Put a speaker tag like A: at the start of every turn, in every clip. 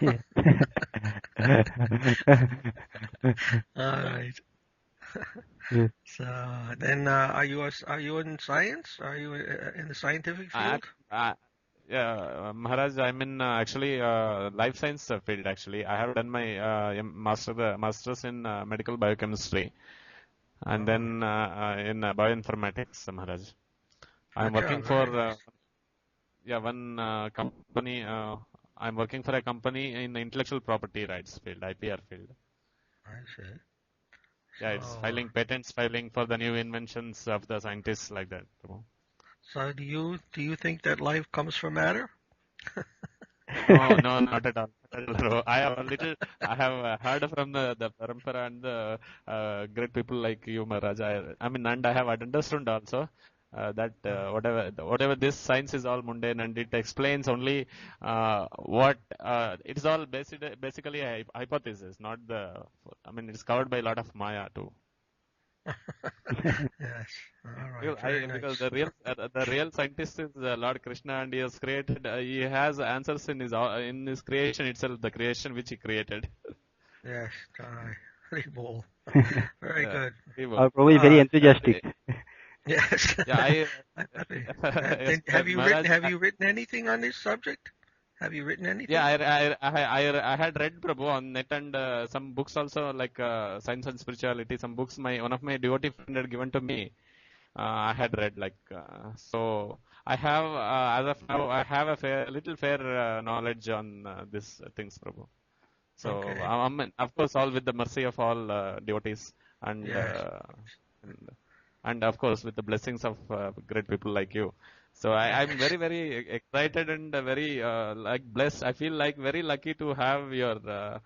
A: Yeah.
B: All right.
A: Yeah.
B: So then, are you in science? Are you in the scientific
C: I,
B: field?
C: I, yeah, Maharaj, I'm in actually life science field actually. I have done my master's in medical biochemistry and
B: Oh,
C: then in bioinformatics, Maharaj. I'm
B: gotcha.
C: working for
B: Very nice.
C: one company. I'm working for a company in the intellectual property rights field, IPR field.
B: I see.
C: Yeah, it's
B: So,
C: filing patents, filing for the new inventions of the scientists like that.
B: so do you think that life comes from matter?
C: No, no, not at all. Not at all. I have heard from the parampara and the great people like you, Maharaj. I mean, and I have understood also that whatever this science is all mundane and it explains only what it is all basically a hypothesis, not the. I mean, it's covered by a lot of Maya too.
B: Yes. All right. Very
C: Because
B: nice.
C: the real scientist is Lord Krishna, and he has created he has answers in his creation itself, the creation which he created.
B: Yes. All right. Very cool. Very
C: Yeah,
B: good.
C: he was.
A: Our Prabhu is very
B: Uh,
A: enthusiastic.
B: yes.
C: Yeah,
B: I'm happy.
C: yes,
B: And have you written
C: Maharaj.
B: have you written anything on this subject? Have you written
C: Yeah,
B: anything?
C: I had read Prabhu on net and some books also like Science and Spirituality. Some books one of my devotee friend had given to me. I had read like so. I have as of now I have a little fair knowledge on this things, Prabhu. So
B: Okay.
C: of course, all with the mercy of all devotees and,
B: Yes.
C: uh, and and of course with the blessings of great people like you. So I'm
B: Yes.
C: very excited and very like blessed. I feel like very lucky to have your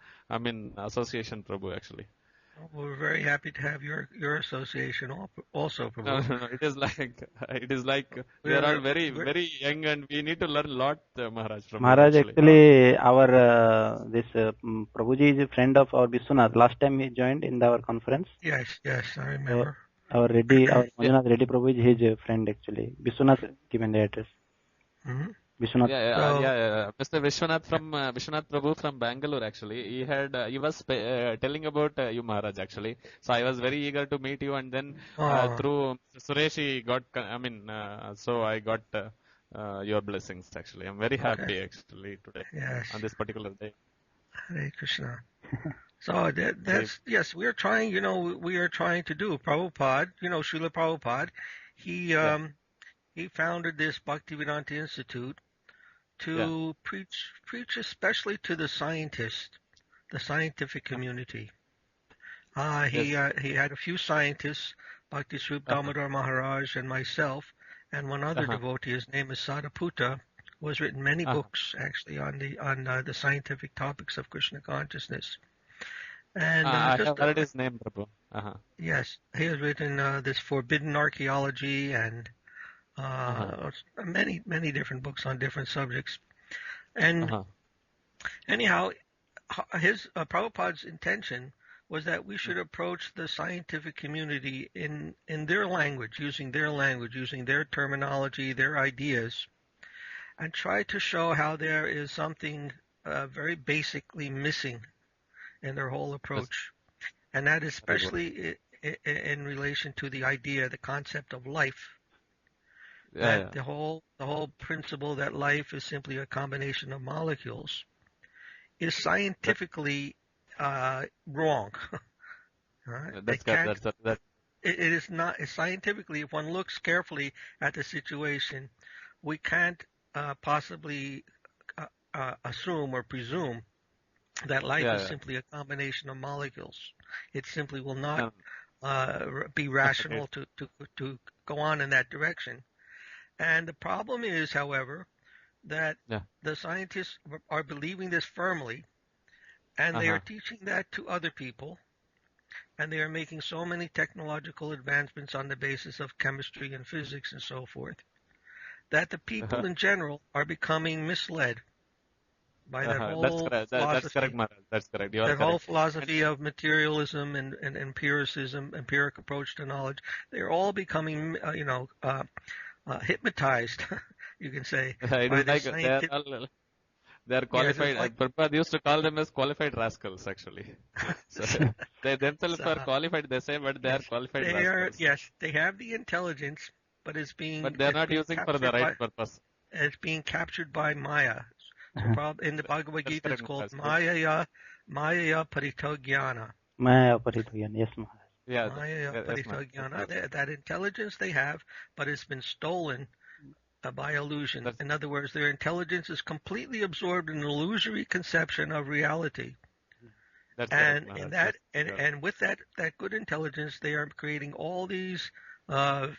C: association, Prabhu. Actually,
B: Well, we're very happy to have your association also,
C: no,
B: Prabhu.
C: no, no. It is like we are all
B: We're we're
C: very young and we need to learn a lot, Maharaj, from you.
A: Maharaj,
C: Actually,
A: actually, our this Prabhuji is a friend of our Vishwanath. Last time he joined in our conference.
B: yes, I
A: So
B: remember.
A: our
C: yeah.
A: Manjunath Reddy Prabhu is his friend actually. Vishwanath given the address.
B: Hmm.
A: Vishwanath.
B: So,
C: Mr. Vishwanath from Vishwanath Prabhu from Bangalore actually. He was telling about you Maharaj actually. So I was very eager to meet you, and then
B: oh,
C: through Mr. Suresh he got. So I got your blessings actually. I'm very
B: okay.
C: happy actually today
B: Yes.
C: on this particular day.
B: Hare Krishna. So
C: Very,
B: that's yes, we are trying. We are trying to do Prabhupada. Srila Prabhupada. He
C: yeah,
B: um he founded this Bhaktivedanta Institute
C: yeah,
B: to preach especially to the scientists, the scientific community.
C: yes.
B: He had a few scientists, Bhakti Swarupa
C: Uh-huh,
B: Damodara Maharaj and myself, and one other
C: uh-huh,
B: devotee. His name is Sadaputta, who has written many
C: uh-huh,
B: books actually on the scientific topics of Krishna consciousness. And
C: I
B: just
C: have heard his name, Prabhu. Uh-huh,
B: yes, he has written this Forbidden Archaeology and
C: uh-huh,
B: many different books on different subjects. And
C: uh-huh.
B: anyhow, his Prabhupada's intention was that we
C: Mm.
B: should approach the scientific community in their language, using their terminology, their ideas, and try to show how there is something very basically missing in their whole
C: Yes,
B: approach, and that
C: very good.
B: especially in relation to the idea, the concept of life.
C: Yeah,
B: That
C: yeah.
B: the whole principle that life is simply a combination of molecules is
C: That,
B: scientifically wrong. All right?
C: that's good. That.
B: It is not scientifically. If one looks carefully at the situation, we can't possibly assume or presume that life
C: Yeah,
B: is
C: yeah.
B: simply a combination of molecules. It simply will not
C: No,
B: be
C: it,
B: rational to go on in that direction. And the problem is, however, that
C: yeah.
B: the scientists are believing this firmly, and they are
C: Uh-huh.
B: teaching that to other people, and they are making so many technological advancements on the basis of chemistry and physics and so forth, that the
C: Uh-huh.
B: people in general are becoming misled by that
C: Uh-huh. That's
B: whole
C: correct. That's correct,
B: philosophy,
C: Maharaj. That's correct. You are
B: that whole
C: correct. And
B: philosophy of materialism and empiricism, empiric approach to knowledge. They're all becoming, hypnotized, you can say,
C: it
B: by
C: is
B: this
C: like
B: scientific.
C: They are
B: Yes,
C: qualified.
B: it's like
C: Prabhupada used to call them as qualified rascals, actually. So they themselves are
B: so,
C: qualified, they say, but they are
B: yes,
C: qualified
B: they are.
C: rascals.
B: Yes, they have the intelligence, but
C: But they are not using for the right purpose.
B: it's being captured by Maya. So in the Bhagavad
C: That's
B: Gita, it's
C: correct,
B: called
C: Maharaj.
B: Maya Paritogyana.
A: Maya Parithuyan. Yes, Maharaj.
C: Yeah,
B: Maya
C: yes, ma'am.
B: Paritogyana. That intelligence they have, but it's been stolen by illusion.
C: That's,
B: In other words, their intelligence is completely absorbed in an illusory conception of reality.
C: that's correct,
B: And
C: Maharaj.
B: in that,
C: Yes, sure.
B: and with that good intelligence, they are creating all these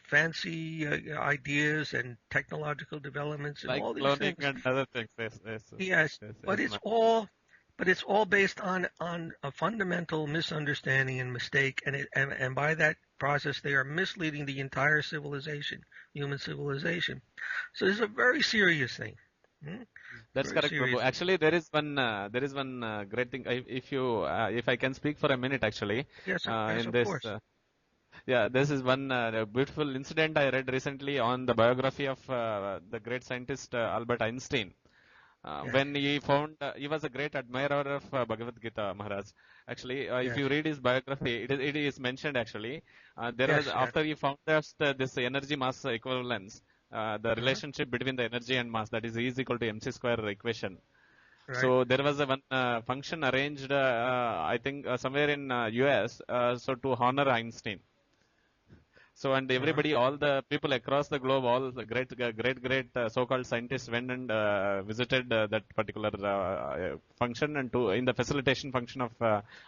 B: fancy ideas and technological developments and
C: Like
B: all these
C: cloning
B: things.
C: and other things. Yes, yes, yes,
B: Yes,
C: yes,
B: but
C: yes,
B: it's
C: ma'am.
B: all based on a fundamental misunderstanding and mistake, and by that process they are misleading the entire civilization, human civilization. So this is a very serious thing. Hmm?
C: That's
B: Very
C: correct, Prabhu.
B: serious thing.
C: Actually, there is one great thing. If I can speak for a minute, actually,
B: Yes, yes,
C: in
B: of
C: this,
B: course.
C: yeah, this is one beautiful incident I read recently on the biography of the great scientist Albert Einstein.
B: Yes,
C: When he found, he was a great admirer of Bhagavad Gita, Maharaj. Actually, if
B: yes,
C: you read his biography, it is mentioned actually. There was,
B: yes, yes.
C: after he found out this energy mass equivalence, the
B: Uh-huh.
C: relationship between the energy and mass, that is E is equal to mc square equation.
B: Right.
C: So there was a one function arranged, I think somewhere in US, so to honor Einstein. So and
B: Uh-huh.
C: everybody, all the people across the globe, all the great so-called scientists went and visited that particular function and to in the facilitation function of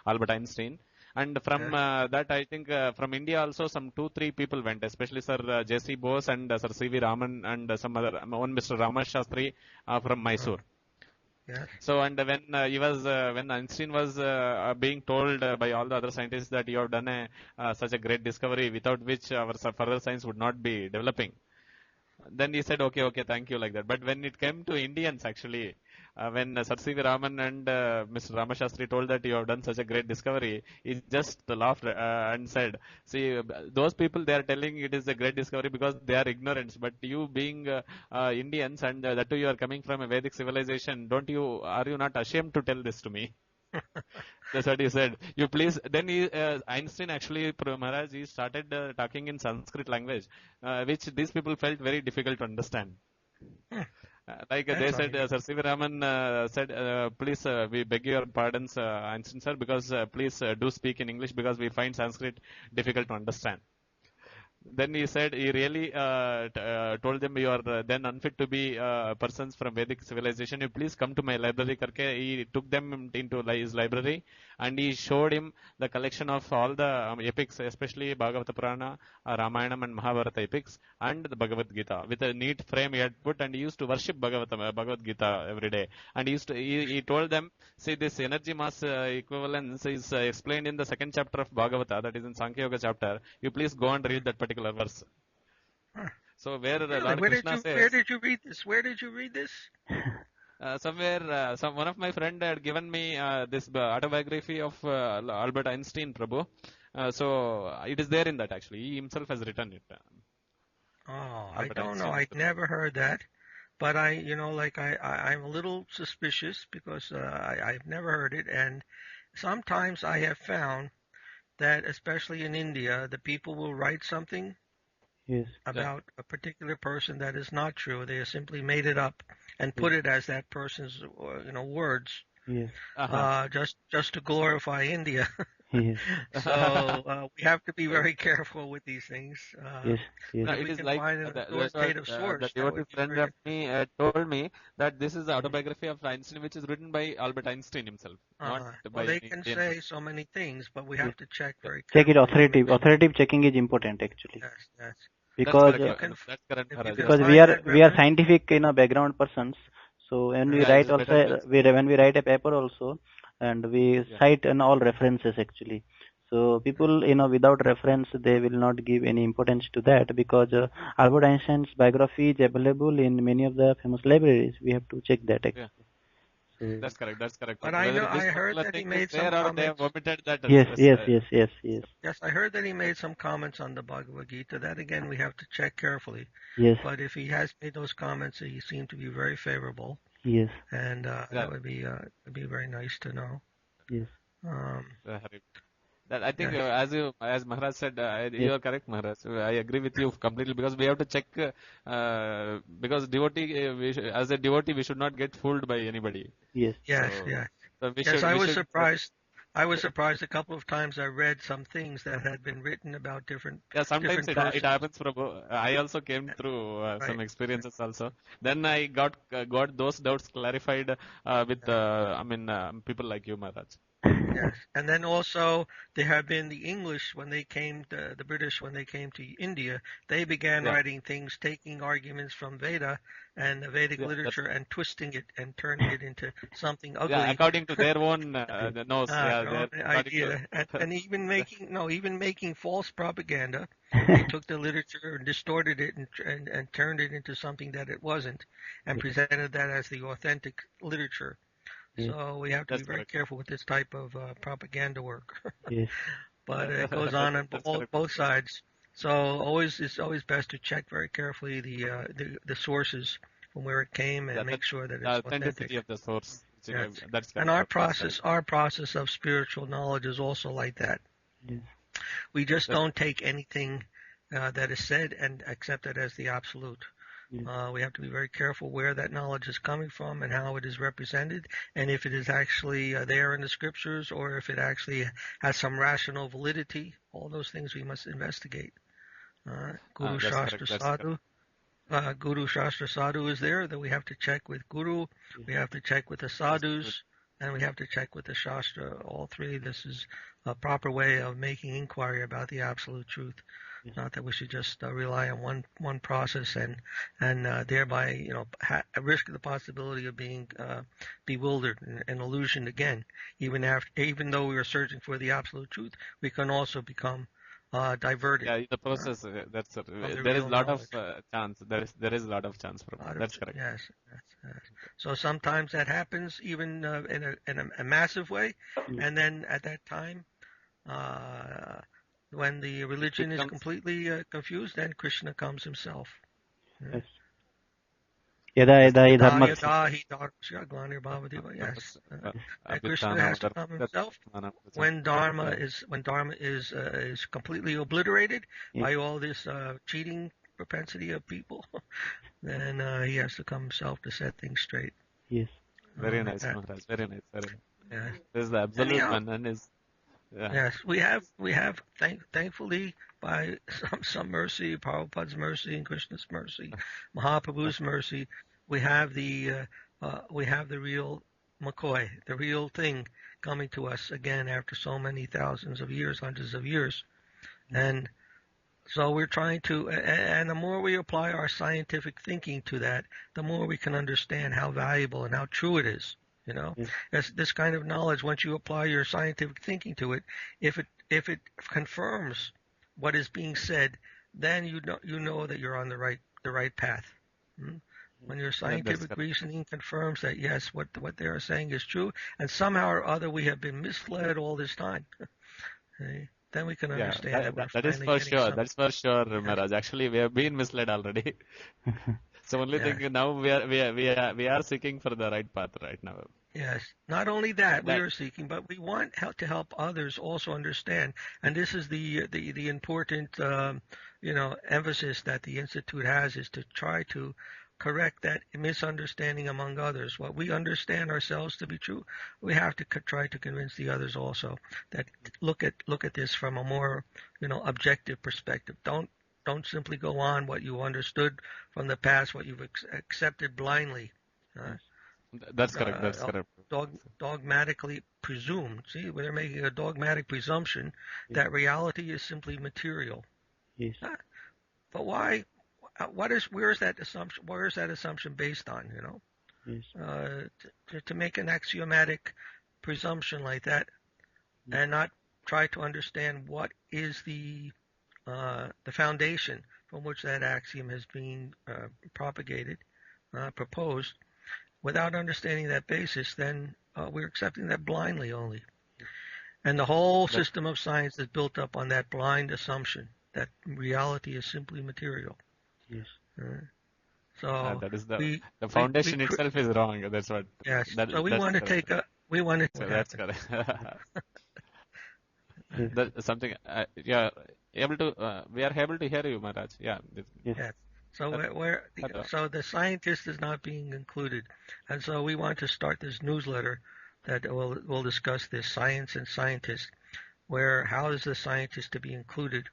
C: Albert Einstein. And from
B: Yes.
C: that, I think from India also some 2-3 people went, especially Sir J.C. Bose and Sir C.V. Raman and some other one Mr. Rama Shastri from
B: Uh-huh.
C: Mysore.
B: Yes.
C: So and when Einstein was being told by all the other scientists that you have done such a great discovery without which our further science would not be developing, then he said, okay, thank you, like that. But when it came to Indians, actually, when Sir C.V. Raman and Mr. Ramashastri told that you have done such a great discovery, he just laughed and said, see, those people, they are telling it is a great discovery because they are ignorant. But you being Indians and that too you are coming from a Vedic civilization, are you not ashamed to tell this to me? That's what he said. You please. Then Einstein actually, Maharaj, he started talking in Sanskrit language, which these people felt very difficult to understand.
B: Hmm.
C: Like they
B: That's
C: said,
B: unusual.
C: Sir C.V. Raman said, please, we beg your pardons, Einstein sir, because please do speak in English because we find Sanskrit difficult to understand. Then he said he really told them you are then unfit to be persons from Vedic civilization. You please come to my library. Karke. He took them into his library and he showed him the collection of all the epics, especially Bhagavata Purana, Ramayanam and Mahabharata epics and the Bhagavad Gita with a neat frame he had put, and he used to worship Bhagavad Gita every day. And he told them, see, this energy mass equivalence is explained in the second chapter of Bhagavata, that is in Sankhya Yoga chapter. You please go and read that particular verse.
B: Huh.
C: So where
B: Really?
C: Lord Krishna
B: Where
C: says,
B: did you read this? Where did you read this?
C: somewhere one of my friend had given me this autobiography of Albert Einstein, Prabhu. So it is there in that actually. He himself has written it.
B: Oh, I
C: Albert
B: don't know.
C: Einstein
B: I'd
C: himself.
B: never heard that. But I'm a little suspicious because I've never heard it. And sometimes I have found that, especially in India, the people will write something
A: Yes.
C: Yeah.
B: about a particular person that is not true. They have simply made it up and
A: Yes.
B: put it as that person's, words,
A: Yes.
C: Uh-huh.
B: just to glorify India.
A: Yes.
B: So we have to be very careful with these things.
A: Yes. Yes.
C: No,
B: If
C: it
B: we
C: is
B: can
C: like
B: find an
C: that's what
B: authoritative
C: the
B: source, that
C: devotee
B: would be
C: friend
B: very.
C: of me told me that this is the autobiography of Einstein, which is written by Albert Einstein himself, not
B: Well,
C: by
B: they
C: any
B: can
C: Indian
B: say
C: person.
B: so many things, but we
A: Yes.
B: have to check very
A: Check it
B: carefully to make
A: authoritative.
B: sure.
A: Authoritative checking is important actually,
B: Yes, yes.
C: That's
A: because
C: correct.
B: If you can,
C: That's correct,
B: if you
C: Maharaj.
B: can
C: Yes.
A: because
B: find that
A: we are
B: reference,
A: scientific background persons. So when we
B: uh-huh.
C: Yeah, it
A: write
C: is better to
A: also when we write a paper also, and we
C: yeah.
A: cite all references actually. So people without reference they will not give any importance to that, because Albert Einstein's biography is available in many of the famous libraries. We have to check that
C: Yeah.
A: actually. So
C: That's correct. That's correct,
B: But
C: Prabhu. Whether
B: I
C: this
B: heard
C: particular
B: that he
C: thing is
B: made some
C: there or they have
B: comments.
C: omitted that.
A: yes, yes, yes, yes, yes,
B: Yes, I heard that he made some comments on the Bhagavad Gita. That again, we have to check carefully.
A: yes,
B: But if he has made those comments, he seemed to be very favorable.
A: Yes.
B: And
C: Yeah.
B: that would be very nice to know.
A: Yes.
B: Um,
C: That I think,
B: yes.
C: as Maharaj said,
A: Yes.
C: you are correct, Maharaj. I agree with you completely, because we have to check, because devotee, as a devotee, we should not get fooled by anybody.
A: Yes.
B: Yes,
C: So,
B: yes.
C: so
B: Yes, I
C: we
B: was
C: should.
B: surprised. I was surprised a couple of times I read some things that had been written about
C: Yeah, sometimes
B: different
C: it
B: persons.
C: happens, Prabhu. I also came through
B: Right.
C: some experiences also. Then I got those doubts clarified with people like you, Maharaj.
B: Yes, and then also there have been the English when they came, the British when they came to India, they began
C: Yeah,
B: writing things, taking arguments from Veda and the Vedic
C: yeah,
B: literature and twisting it and turning it into something
C: yeah.
B: ugly.
C: According to their own nose, yeah,
B: Their own
C: according to.
B: idea, and even making false propaganda. They took the literature and distorted it and turned it into something that it wasn't, and
A: Yes.
B: presented that as the authentic literature.
A: Yes.
B: So we have to be
C: That's
B: very
C: correct.
B: careful with this type of propaganda work.
A: Yes.
B: But it goes on
C: That's
B: both
C: correct.
B: both sides. So it's always best to check very carefully the sources from where it came
C: Yeah,
B: and make sure that
C: the
B: it's authentic.
C: authenticity of the source.
B: Yes.
C: That's
B: And
C: correct, Prabhu. That's correct.
B: our process of spiritual knowledge is also like that.
A: Yes.
B: We just
C: That's
B: don't take anything that is said and accept it as the absolute.
A: Yes.
B: We have to be very careful where that knowledge is coming from and how it is represented, and if it is actually there in the scriptures or if it actually has some rational validity. All those things we must investigate. Guru
C: That's
B: Shastra
C: correct. That's correct.
B: Sadhu. Guru Shastra Sadhu is there, that we have to check with Guru, we have to check with the
C: That's
B: Sadhus, and we have to check with the Shastra. All three. This is a proper way of making inquiry about the absolute truth.
A: Yes.
B: Not that we should just rely on one process and thereby risk the possibility of being bewildered and illusioned again. Even though we are searching for the absolute truth, we can also become diverted.
C: Yeah, in the process, there is
B: real
C: lot of
B: knowledge.
C: chance. There is a lot of chance, Prabhu. That's correct.
B: Yes, yes. So sometimes that happens even in a massive way, and then at that time, when the religion is
C: Becomes
B: completely confused, then Krishna comes himself.
A: Yes. Yada yada
B: Yada
A: dharma.
B: yada hi dharmasya glanirvavadeva. Yes, Krishna has to come himself when dharma is completely obliterated
A: Yes.
B: by all this cheating propensity of people. Then he has to come himself to set things straight.
A: Yes.
C: very nice, Maharaj. Very nice. Very nice.
B: Yes.
C: This is the absolute one, and is
B: Yes, we have thankfully by some mercy, Prabhupada's mercy and Krishna's mercy, Mahaprabhu's mercy, we have the real McCoy, the real thing coming to us again after so many thousands of years, hundreds of years, and so we're trying to, and the more we apply our scientific thinking to that, the more we can understand how valuable and how true it is. This kind of knowledge, once you apply your scientific thinking to it, if it confirms what is being said, then you know that you're on the right path. When your scientific reasoning confirms that yes, what they are saying is true, and somehow or other we have been misled all this time, then we can understand
C: that is for sure. That's for sure, Maharaj. Actually, we have been misled already. So only thing now we are seeking for the right path right now.
B: Yes. Not only that we are seeking, but we want to help others also understand. And this is the important emphasis that the Institute has, is to try to correct that misunderstanding among others. What we understand ourselves to be true, we have to try to convince the others also that look at this from a more objective perspective. Don't simply go on what you understood from the past, what you've accepted blindly.
C: That's correct. That's correct.
B: Dogmatically presumed. See, they're making a dogmatic presumption that reality is simply material.
A: Yes.
B: But why? Where is that assumption? Where is that assumption based on?
A: Yes.
B: To make an axiomatic presumption like that, and not try to understand what is the foundation from which that axiom has been propagated, proposed. Without understanding that basis, then we're accepting that blindly only. And the whole system of science is built up on that blind assumption that reality is simply material.
A: Yes.
B: So
C: that is
B: we
C: the
B: we
C: foundation itself is wrong. That's what.
B: yes. So we
C: That's
B: want to
C: correct.
B: take a we want to
C: So
B: what
C: that's
B: happened.
C: correct.
A: Yes.
C: That's something. Yeah, able to. We are able to hear you, Maharaj. Yeah.
A: Yes.
B: Yes. So
C: That,
B: so the scientist is not being included, and so we want to start this newsletter that will discuss this science and scientists, where how is the scientist to be included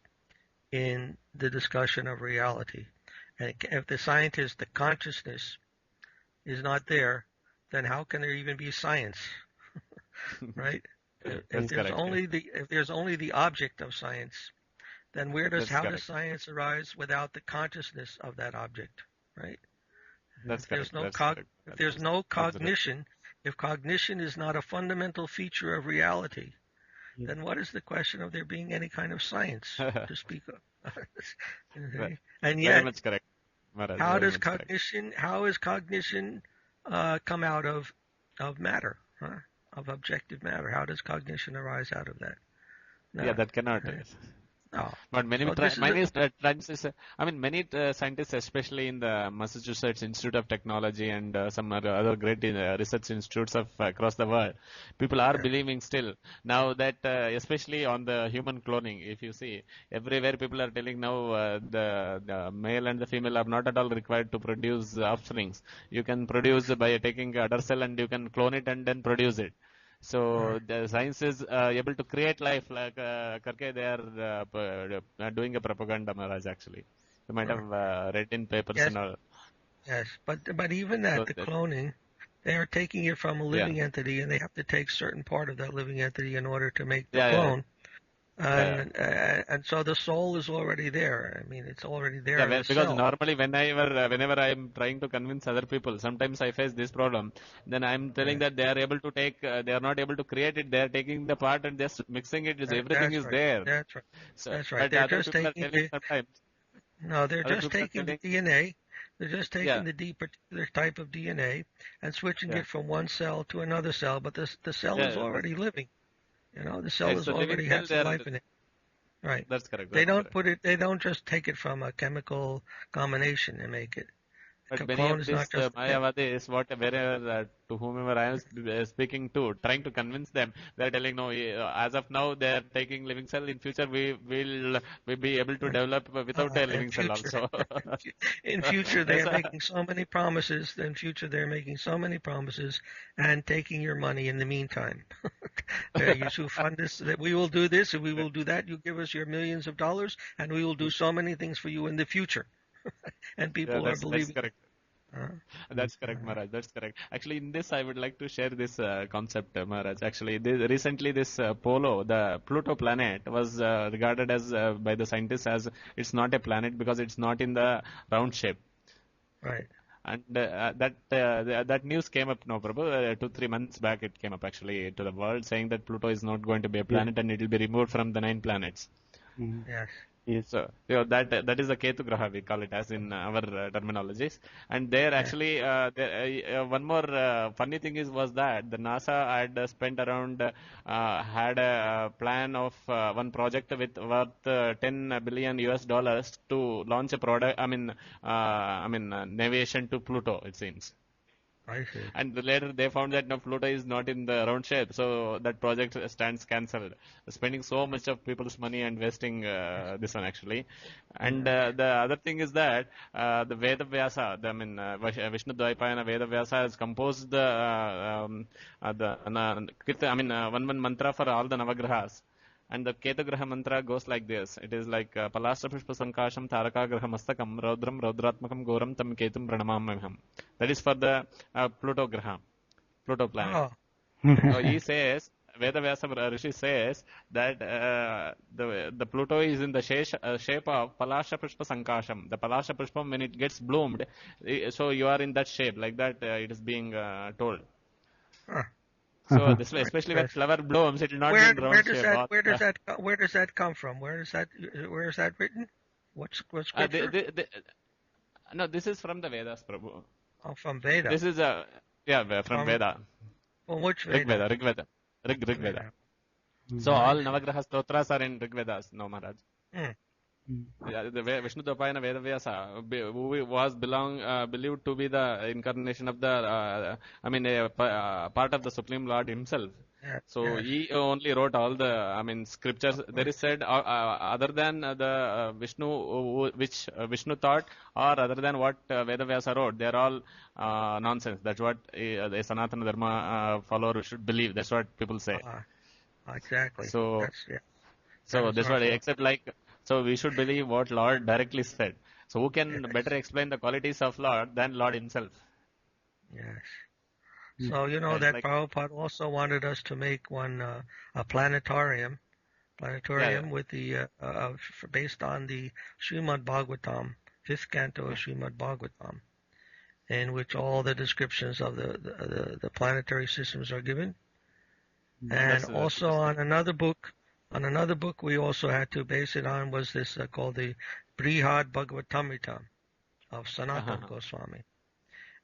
B: in the discussion of reality, and if the scientist, the consciousness, is not there, then how can there even be science, right? If
C: that's
B: there's
C: correct.
B: only the object of science, then
C: That's
B: how does
C: correct.
B: science arise without the consciousness of that object, right?
C: That's
B: If there's
C: correct.
B: no
C: That's correct.
B: if there's
C: That's
B: no
C: absolutely.
B: cognition, if cognition is not a fundamental feature of reality,
A: Yes.
B: then what is the question of there being any kind of science to speak of?
C: Ve-
B: Okay. And
C: Very
B: yet,
C: much correct, Maharaj.
B: how
C: Very
B: does
C: much correct.
B: cognition come out of matter, huh? Of objective matter? How does cognition arise out of that?
C: Yeah,
B: No.
C: that cannot.
B: Okay. No.
C: But
B: So this is
C: many scientists, I mean, many scientists, especially in the Massachusetts Institute of Technology and some other great research institutes of across the world, people are
B: yeah.
C: believing still now that, especially on the human cloning, if you see, everywhere people are telling now the male and the female are not at all required to produce offsprings. You can produce by taking udder cell and you can clone it and then produce it. So the science is able to create life like karke they are doing a propaganda, Maharaj. Actually, you might have read in papers
B: Yes,
C: and all.
B: yes. But even that,
C: So
B: the
C: that,
B: cloning, they are taking it from a
C: yeah,
B: living entity, and they have to take certain part of that living entity in order to make the
C: yeah, yeah,
B: clone.
C: yeah.
B: And so the soul is already there. I mean, it's already there
C: Yeah,
B: in the
C: because
B: cell.
C: normally whenever I am trying to convince other people, sometimes I face this problem. Then I am telling
B: Right.
C: that they are able to take, they are not able to create it. They are taking the part and just mixing it. Everything
B: That's
C: is
B: right.
C: there.
B: That's right.
C: So,
B: That's right.
C: but
B: They're
C: other
B: just
C: people are
B: taking
C: telling sometimes.
B: they're
C: Other
B: just
C: people are
B: taking the
C: telling,
B: DNA. They're just
C: yeah,
B: taking the particular type of DNA and switching
C: yeah,
B: it from one cell to another cell. But the cell is
C: yeah.
B: already living. The
C: Yeah,
B: cell
C: it's
B: is
C: a living
B: already
C: cell.
B: has
C: They are.
B: life in it. Right.
C: That's correct.
B: They
C: That's
B: don't
C: correct.
B: put it. They don't just take it from a chemical combination and make it.
C: But
B: A
C: many
B: clone
C: of
B: is
C: these
B: not just a
C: Mayavadis, wherever to whomever I am speaking to, trying to convince them, they're telling no. As of now, they're taking living cell. In future, we be able to develop without a
B: in
C: living cell
B: future.
C: also.
B: In
C: So,
B: future, they
C: yes,
B: are making so many promises. In future, they're making so many promises and taking your money in the meantime. You should fund this. That we will do this and we will do that. You give us your millions of dollars, and we will do so many things for you in the future. And
C: yeah,
B: people are
C: that's
B: believing it.
C: correct.
B: Uh,
C: That's correct, Maharaj. That's correct. Actually, in this, I would like to share this concept, Maharaj. Actually, recently, this Polo, the Pluto planet, was regarded as by the scientists as it's not a planet because it's not in the round shape.
B: right.
C: And that news came up, no, Prabhu, 2-3 months back. It came up actually to the world saying that Pluto is not going to be a
A: Yes.
C: planet and it will be removed from the 9 planets.
A: Mm.
B: Yes.
A: Yes.
C: So that is the Ketu Graha, we call it as in our terminologies. And there
B: Yeah.
C: actually one more funny thing was that the NASA had spent around had a plan of one project with worth 10 billion US dollars to launch a product. Navigation to Pluto. It seems.
B: I see.
C: And later they found that no, Pluto is not in the round shape, so that project stands cancelled. Spending so much of people's money and wasting this one actually. And the other thing is that the Veda Vyasa, Vishnu Dvaipayana Veda Vyasa has composed one mantra for all the Navagrahas. And the Keta Graha mantra goes like this. It is like Palastra Pushpa Sankasham Taraka Graha Mastakam Raudram Raudratmakam Goram Tam Ketum Pranamamaham. That is for the Pluto Graha, Pluto planet.
B: Oh.
C: So he says, Veda Vyasa Rishi says that the Pluto is in the shape of Palasha Pushpa Sankasham. The Palasha Pushpam, when it gets bloomed, so you are in that shape, like that it is being told.
B: Huh.
C: So this way,
B: Right.
C: especially when
B: Yes.
C: flower blooms, it will not be in round shape.
B: Where does that come from? Where is that written? What scripture?
C: No, this is from the Vedas, Prabhu.
B: Oh, from Veda.
C: This is from Veda.
B: From which
C: Rig
B: Veda?
C: Veda. Rig Veda.
A: Mm.
C: So all Navagraha stotras are in Rig Vedas, no Maharaj.
B: Hmm.
C: The Vishnu Dvapayana Vedavyasa, who was believed to be the incarnation of the, part of the Supreme Lord himself.
B: Yes,
C: So
B: yes,
C: he only wrote all the, scriptures.
B: of
C: There is
B: course.
C: said, other than the Vishnu, which Vishnu thought, or other than what Vedavyasa wrote, they are all nonsense. That's what the Sanatana Dharma follower should believe. That's what people say.
B: Exactly.
C: So,
B: That
C: so
B: is
C: that's
B: our
C: what,
B: thought.
C: except like, so we should believe what Lord directly said. So who can better explain the qualities of Lord than Lord himself?
B: Yes. So
C: It's
B: that
C: like,
B: Prabhupada also wanted us to make one a planetarium
C: yeah,
B: with the based on the Srimad Bhagavatam, fifth canto of
C: yeah.
B: Srimad Bhagavatam, in which all the descriptions of the planetary systems are given. And also
C: That's
B: on another book, we also had to base it on was this called the Brihad Bhagavatamrita of Sanatana
C: uh-huh,
B: Goswami.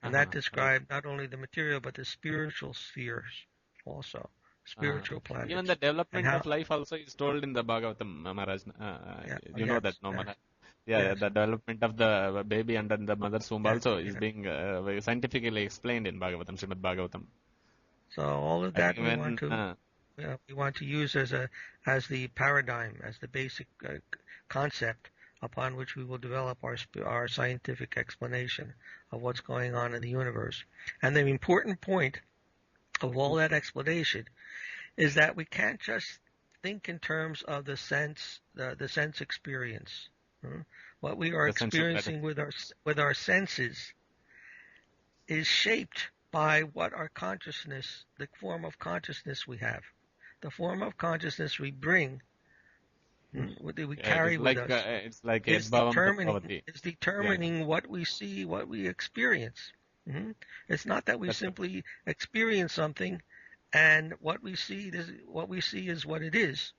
B: And that
C: right.
B: described not only the material but the spiritual spheres also,
C: Uh,
B: spiritual
C: Even the
B: planets. And
C: development
B: how,
C: of life also is told in the Bhagavatam, Maharaj.
B: yeah,
C: You know that,
B: yes,
C: no,
B: yes,
C: Maharaj? Yeah,
B: yes,
C: the development of the baby under the mother's womb
B: yes,
C: also is
B: yes.
C: being very scientifically explained in Bhagavatam, Srimad Bhagavatam.
B: So all of
C: I
B: that
C: think when,
B: we want to use as the paradigm, as the basic concept upon which we will develop our scientific explanation of what's going on in the universe. And the important point of all that explanation is that we can't just think in terms of the sense experience. What we are
C: the sensual pleasure.
B: experiencing with our senses is shaped by what our consciousness, the form of consciousness we have, the form of consciousness we bring, that we carry with us,
C: It's like
B: is
C: Yadbhavam Tatbhavati. Yeah.
B: determining what we see, what we experience. It's not that we
C: That's correct.
B: simply experience something, and what we see is what it is.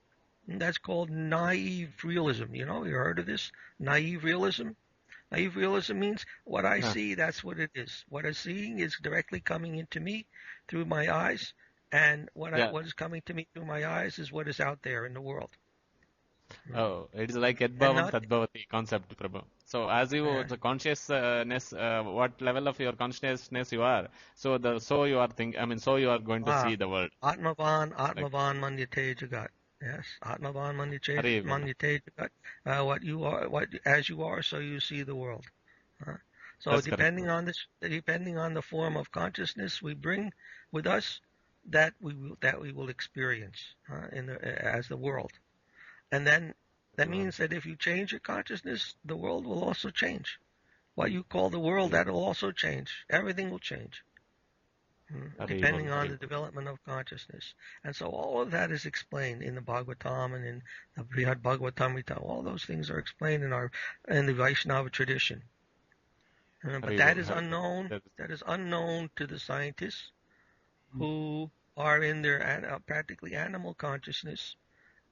B: And that's called naive realism. You heard of this? Naive realism? Naive realism means what I
C: Huh.
B: see, that's what it is. What I'm seeing is directly coming into me through my eyes, and what
C: Yeah.
B: is coming to me through my eyes is what is out there in the world.
C: Oh, it is like
B: And
C: Yadbhavam
B: not,
C: Tadbhavati concept, Prabhu. So as you,
B: uh,
C: the consciousness, what level of your consciousness you are, so you are so you are going to see the world.
B: Atmavan
C: Like,
B: Manyate Jagat. Yes, Atmavan
C: Hari Bol.
B: Manyate Jagat. What you are, as you are, so you see the world. So
C: That's correct, Prabhu.
B: depending on the form of consciousness we bring with us, that we will experience as the world. And then that
C: Hari Bol.
B: means that if you change your consciousness, the world will also change. What you call the world,
C: Hari
B: that will also change. Everything will change,
C: Bol.
B: depending on the development of consciousness. And so all of that is explained in the Bhagavatam and in the Brihad Bhagavatamrita. All those things are explained in the Vaishnava tradition. But
C: Hari
B: that
C: Bol.
B: is unknown. That is unknown to the scientists who are in their practically animal consciousness,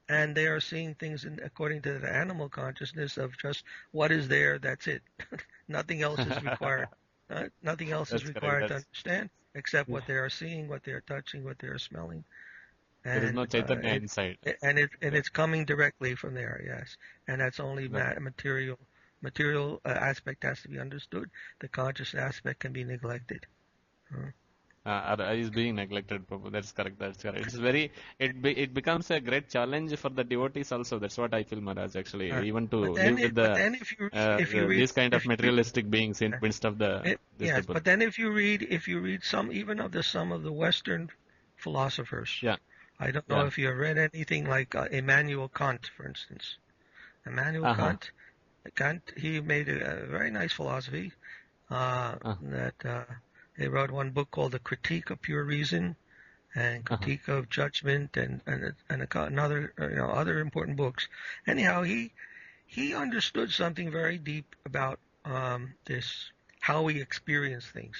B: and they are seeing things according to the animal consciousness of just what is there. That's it. Nothing else is required. Nothing else is
C: That's correct.
B: required to understand except what they are seeing, what they are touching, what they are smelling,
C: There is
B: and
C: no Chaitanya inside. Yeah.
B: it's coming directly from there. Yes, and that's only
C: That's
B: material. Material aspect has to be understood. The conscious aspect can be neglected.
C: Is being neglected, Prabhu. That's correct. That's correct. It becomes a great challenge for the devotees also. That's what I feel, Maharaj, actually, even to live with these kind of materialistic beings in midst of these
B: yes,
C: people.
B: but then if you read some of the Western philosophers,
C: Yeah,
B: I don't know
C: yeah.
B: if you have read anything like Immanuel Kant, for instance. Immanuel
C: Uh-huh.
B: Kant, he made a very nice philosophy
C: Uh,
B: that he wrote one book called The Critique of Pure Reason and
C: uh-huh.
B: Critique of Judgment and another other important books. Anyhow, he understood something very deep about this how we experience things.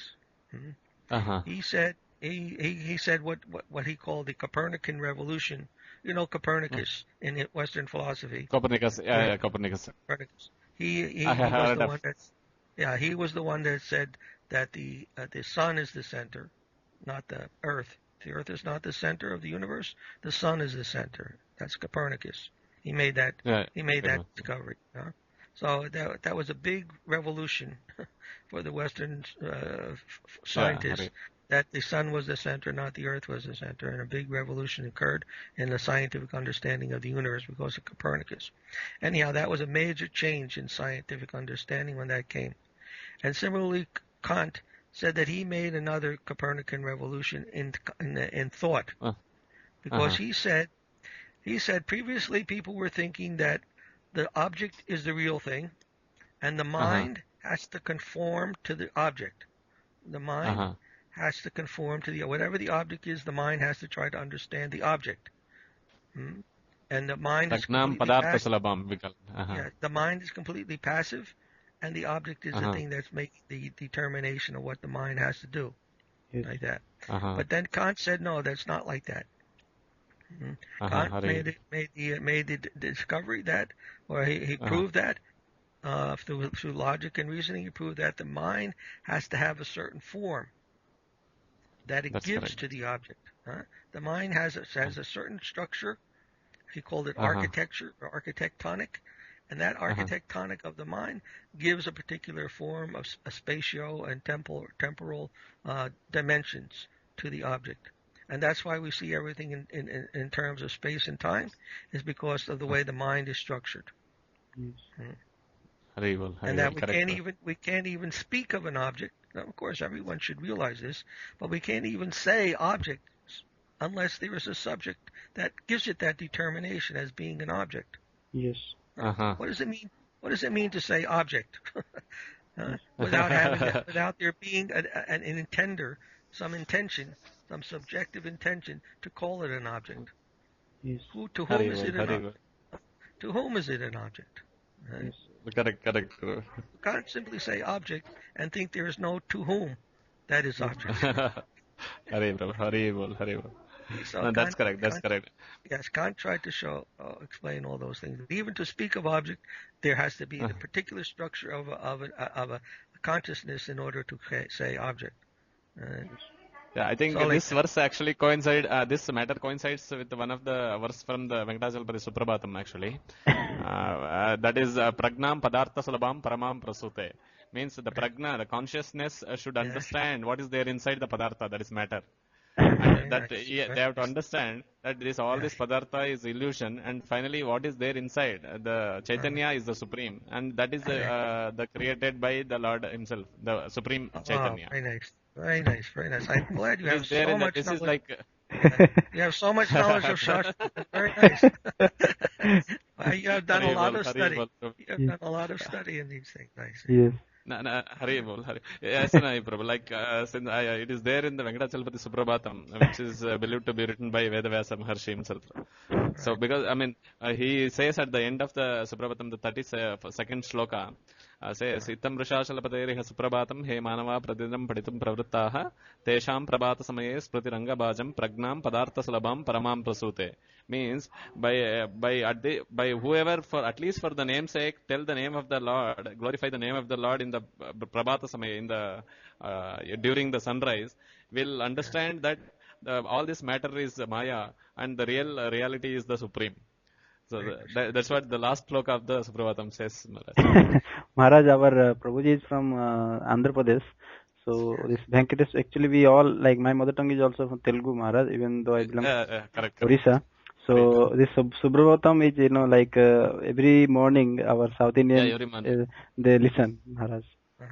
C: Uh-huh.
B: He said he said what he called the Copernican revolution. Copernicus in Western philosophy.
C: Copernicus.
B: Yeah,
C: Yeah, Copernicus.
B: Copernicus.
C: I
B: He
C: have
B: was
C: heard
B: the
C: of.
B: one he was the one that said that the sun is the center, not the earth. The earth is not the center of the universe. The sun is the center. That's Copernicus. He made that
C: Yeah.
B: discovery. So that was a big revolution for the Western scientists, that the sun was the center, not the earth was the center, and a big revolution occurred in the scientific understanding of the universe because of Copernicus. Anyhow, that was a major change in scientific understanding when that came. And similarly, Kant said that he made another Copernican revolution in thought, because he said previously people were thinking that the object is the real thing, and the mind has to conform to the object. The mind has to conform to whatever the object is. The mind has to try to understand the object, and the mind is completely passive. The mind is completely passive, and the object is the thing that's making the determination of what the mind has to do, like that. But then Kant said, no, that's not like that. Kant made the discovery that, or he proved that through logic and reasoning. He proved that the mind has to have a certain form that it gives to the object. The mind has a certain structure. He called it architecture or architectonic, and that architectonic of the mind gives a particular form of spatio and temporal dimensions to the object. And that's why we see everything in terms of space and time, is because of the way the mind is structured. And that we can't even speak of an object. Now, of course, everyone should realize this, but we can't even say object unless there is a subject that gives it that determination as being an object.
A: Yes.
B: What does it mean? What does it mean to say object? Without there being an intender, some intention, some subjective intention to call it an object.
A: Yes.
B: To whom is it an object? To whom is it an object?
C: Yes. Correct.
B: You can't simply say object and think there is no to whom that is object.
C: Haribol.
B: So
C: No, that's correct.
B: Yes, Kant tried to explain all those things. Even to speak of object, there has to be the particular structure of a consciousness in order to say object.
C: I think this verse actually this matter coincides with one of the verse from the Venkatachalapati Suprabhatam actually. That is Pragnam Padartha Sulabham Paramam Prasute. Means the pragna, the consciousness should understand what is there inside the padartha, that is matter. And they have to understand that this padartha is illusion, and finally what is there inside, the Chaitanya is the supreme, and that is the created by the Lord himself, the supreme Chaitanya.
B: Very nice. I'm glad you have so much knowledge. You have so much knowledge of Shastra. Very nice. You have done a lot of study. You have done a lot of study in these things. Nice.
A: Yes.
C: Hari. Yes, Prabhu. Like, since it is there in the Venkatachalapati Suprabhatam, which is believed to be written by Vedavyasa Maharshi himself. Right. So, because, he says at the end of the Suprabhatam, the 32nd shloka, says, Ittam Vrishashalapatariha Suprabhatam, He Manava Pradidam Paditum Pravrittaha, Tesham Prabhata Samaye Sprati Bhajam, Pragnam Padartha Sulabham Paramam Prasute. Means, by whoever, at least for the name's sake, tell the name of the Lord, glorify the name of the Lord in the Prabhata Samaya, during the sunrise, will understand that all this matter is Maya, and the reality is the Supreme. So that's what the last sloka of the Suprabhatam says, Maharaj.
A: Maharaj, our Prabhuji is from Andhra Pradesh. So this Venkatesh, actually we all, like my mother tongue is also from Telugu, Maharaj, even though I belong to Orissa. So this Suprabhatam is, like every morning our South Indian, they listen, Maharaj.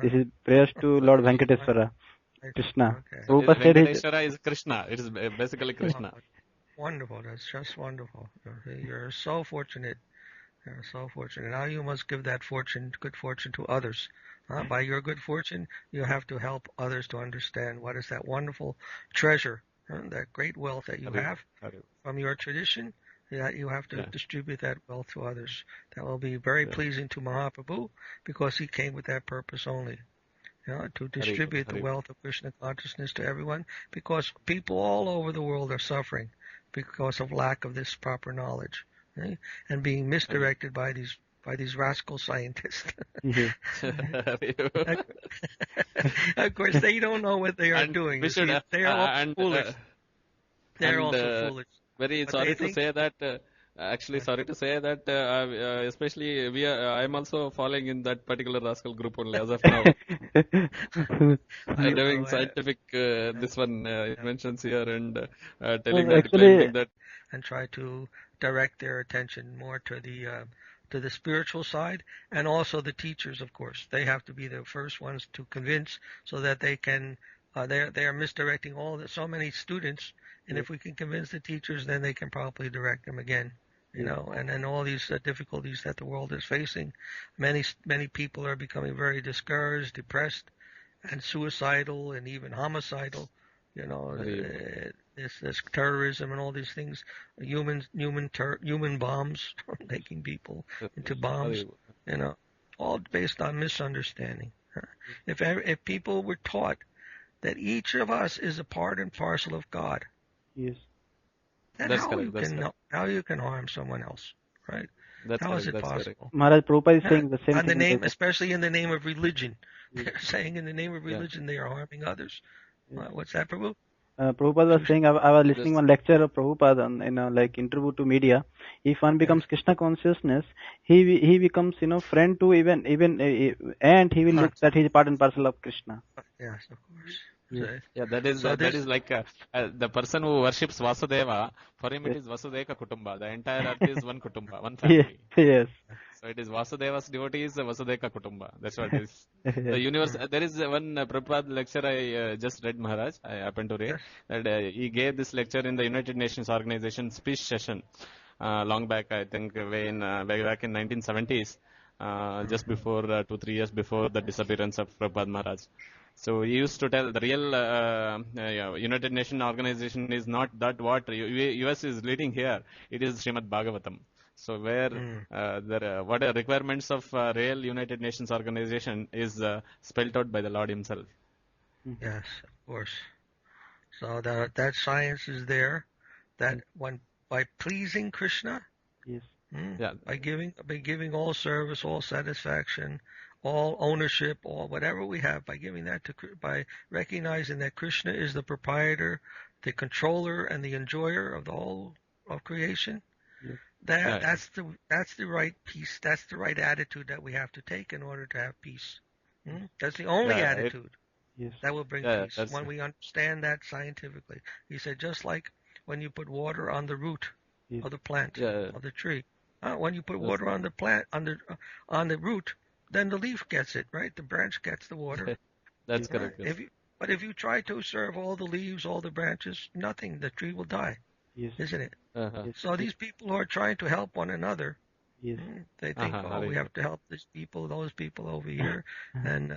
A: This is prayers to Lord Venkateswara, Krishna.
C: Venkateswara is Krishna. It is basically Krishna.
B: Wonderful. That's just wonderful. You're so fortunate. You're so fortunate. Now you must give that good fortune to others. By your good fortune, you have to help others to understand what is that wonderful treasure, that great wealth that you have from your tradition. You have to distribute that wealth to others. That will be very pleasing to Mahaprabhu, because he came with that purpose only. To distribute the wealth of Krishna consciousness to everyone, because people all over the world are suffering because of lack of this proper knowledge, and being misdirected by these rascal scientists. Of course, they don't know what they are doing. They are all foolish. They're also foolish.
C: Very sorry to say that Actually, sorry to say that, especially I'm also falling in that particular rascal group only as of now.
B: I
C: Doing
B: know.
C: scientific, this one inventions here and
A: So
C: telling that,
A: actually,
C: claiming that.
B: And try to direct their attention more to the spiritual side, and also the teachers, of course. They have to be the first ones to convince, so that they can. They are misdirecting so many students, and if we can convince the teachers, then they can probably direct them again. And then all these difficulties that the world is facing, many people are becoming very discouraged, depressed, and suicidal, and even homicidal. You know, this terrorism and all these things, human bombs, making people into bombs. All based on misunderstanding. If people were taught that each of us is a part and parcel of God,
A: yes,
B: then
C: That's correct. That's correct.
B: how you can harm someone else, right?
C: That's
B: How is
C: correct.
B: it
C: That's correct.
B: possible?
A: Maharaj Prabhupada is
B: Yeah,
A: saying the same
B: on the
A: thing.
B: name, especially in the name of religion.
A: Yes.
B: They're saying in the name of
C: Yeah.
B: religion they are harming others.
A: Yes.
B: What's that, Prabhu?
A: Prabhupada was saying, I was listening
C: Just
A: one lecture of Prabhupada on, like interview to media. If one
B: Yes.
A: becomes Krishna consciousness, he becomes friend to even and he will look that he's part and parcel of Krishna.
B: Yes, of course.
A: Yes.
C: yeah, that is like the person who worships Vasudeva. For him, it is Vasudeva Kutumba. The entire earth is one Kutumba, one family.
A: Yes.
C: So it is Vasudeva's devotees, Vasudeva Kutumba. That's what it is. The
A: Yes.
C: universe. There is one Prabhupada lecture I just read, Maharaj. I happened to read that he gave this lecture in the United Nations Organization speech session long back. I think way back in 1970s, just before 2-3 years before the disappearance of Prabhupada Maharaj. So he used to tell the real United Nations Organization is not that what US is leading here. It is Srimad Bhagavatam. So where what are requirements of real United Nations Organization is spelled out by the Lord Himself.
B: Yes, of course. So that science is there. That one by pleasing Krishna.
A: Yes.
B: By giving all service, all satisfaction, all ownership, all whatever we have, by recognizing that Krishna is the proprietor, the controller, and the enjoyer of the whole of creation. That's the right peace. That's the right attitude that we have to take in order to have peace. That's the only attitude that will bring peace when we understand that scientifically. He said, just like when you put water on the root of the plant, of the tree. When you put water on the plant, on the root, then the leaf gets it, right? The branch gets the water.
C: That's correct. Yes.
B: But if you try to serve all the leaves, all the branches, nothing. The tree will die, isn't it? So these people who are trying to help one another, they think, we have to help these people, those people over here, and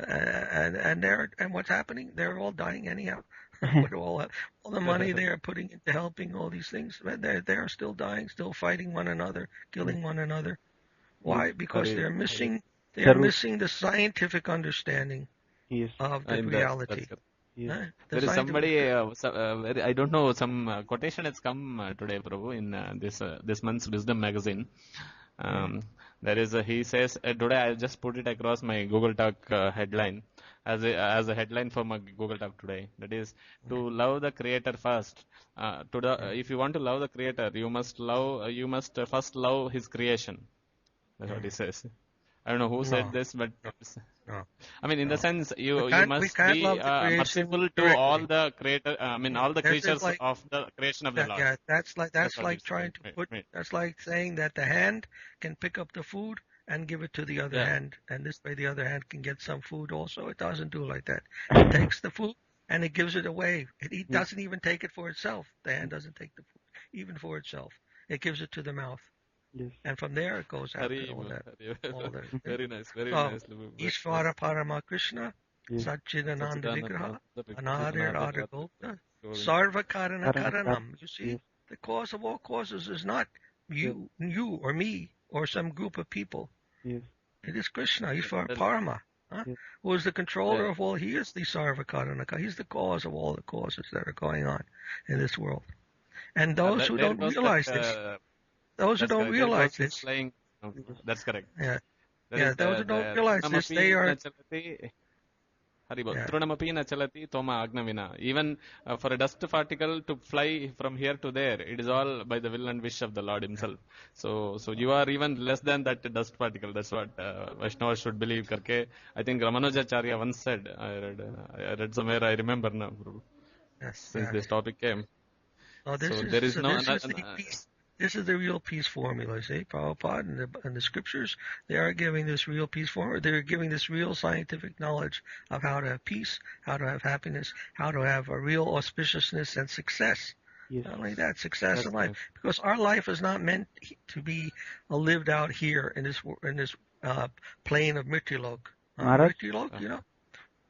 B: what's happening? They're all dying anyhow. With all the money they are putting into helping all these things, they are still dying, still fighting one another, killing one another. Why? Because they're missing the scientific understanding of the reality.
C: There is somebody, I don't know, some quotation has come today, Prabhu, in this month's Wisdom magazine. There is he says, today I just put it across my Google Talk headline as a headline for my Google Talk today. That is to love the Creator first. If you want to love the Creator, you must first love His creation. That's what he says. I don't know who said this, but I mean, in the sense, you must be merciful to all the creator. All the creatures of the creation of the Lord.
B: Yeah, that's like trying to put. That's like saying that the hand can pick up the food and give it to the other hand, and this way the other hand can get some food also. It doesn't do like that. It takes the food and it gives it away. It doesn't even take it for itself. The hand doesn't take the food even for itself. It gives it to the mouth. And from there it goes after all that.
C: Very nice, very nice.
B: Ishvara Parama Krishna, Satchidananda Vigraha, Anadir Adagopta, Sarva Karana Karanam. You see, the cause of all causes is not you or me or some group of people. It is Krishna, Ishvara Parama, who is the controller of all. He is the Sarva Karana. He's the cause of all the causes that are going on in this world. And those who don't realize this. Those who don't realize this.
C: That's correct.
B: Those who don't realize this, they are.
C: Haribol.
B: Yeah.
C: Trunamapi na chalati toma agnavina. Even for a dust particle to fly from here to there, it is all by the will and wish of the Lord Himself. So you are even less than that dust particle. That's what Vaishnavas should believe. Karke, I think Ramanujacharya once said. I read somewhere. I remember now, Prabhu,
B: Yes.
C: since this topic came.
B: Oh,
C: So there is no.
B: this is the peace. This is the real peace formula. See, Prabhupada and the scriptures, they are giving this real peace formula. They're giving this real scientific knowledge of how to have peace, how to have happiness, how to have a real auspiciousness and success.
A: Yes.
B: Not only that, success
C: That's
B: in life,
C: nice.
B: because our life is not meant to be lived out here in this plane of Mrityulok.
A: Maharaj?
B: Mrityulok, you know,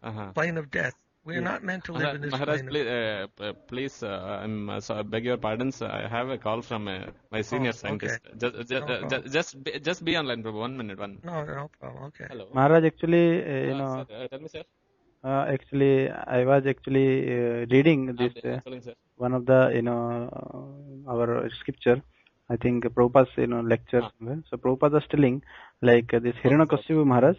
C: Uh-huh.
B: plane of death. We are
A: Yes.
B: not meant to live in this
C: Maharaj,
B: plane.
C: please, I beg your pardons. I have a call from my senior scientist.
B: Okay.
C: Just be online, Prabhu. 1 minute.
B: No problem. Okay.
C: Hello.
A: Maharaj, actually,
C: Sir, tell me, sir.
A: actually, I was actually reading this
C: Calling, sir.
A: one of the our scripture. I think Prabhupada's lecture somewhere. So Prabhupada was telling like this Hiranyakashipu Maharaj.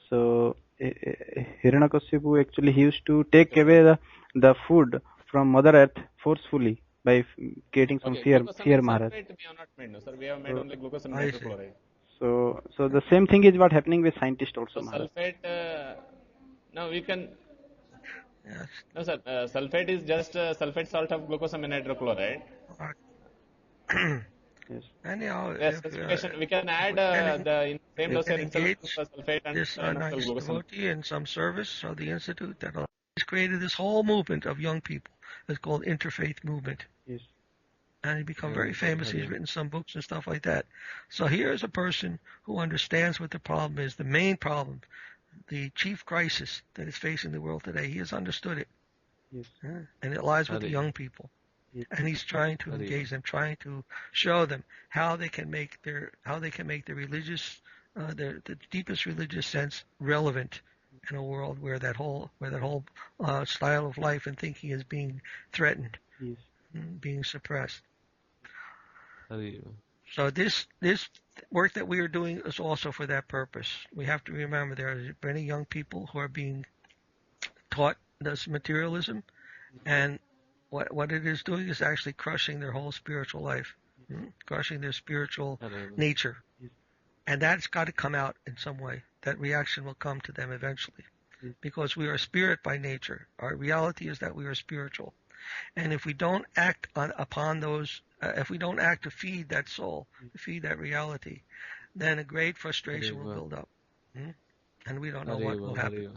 A: So Hiranyakashipu actually he used to take away the food from Mother Earth forcefully by creating some fear Maharaj.
C: We have not made, no, sir. We have made only glucose and hydrochloride.
A: So the same thing is what happening with scientists also,
C: So
A: Maharaj.
C: sulfate, no, we can.
B: Yes.
C: No, sir. Sulfate is just sulfate salt of glucose and hydrochloride.
A: Yes.
B: Anyhow,
C: Yes, we can add the same dosage itself sulfate and
B: this nice
C: glucose.
B: devotee in some service of the institute that has created this whole movement of young people. It's called interfaith movement.
A: Yes.
B: And he's become very famous. He's written some books and stuff like that. So here's a person who understands what the problem is, the main problem, the chief crisis that is facing the world today. He has understood it.
A: Yes.
B: And it lies with the young people.
A: Yes.
B: And he's trying to engage them, trying to show them how they can make their religious, the deepest religious sense relevant in a world where that whole style of life and thinking is being threatened,
A: Yes.
B: being suppressed. So this work that we are doing is also for that purpose. We have to remember there are many young people who are being taught this materialism, and what it is doing is actually crushing their whole spiritual life, crushing their spiritual nature. And that's got to come out in some way. That reaction will come to them eventually. Because we are spirit by nature. Our reality is that we are spiritual. And if we don't act upon those, if we don't act to feed that soul, to feed that reality, then a great frustration will build up. And we don't know what will happen.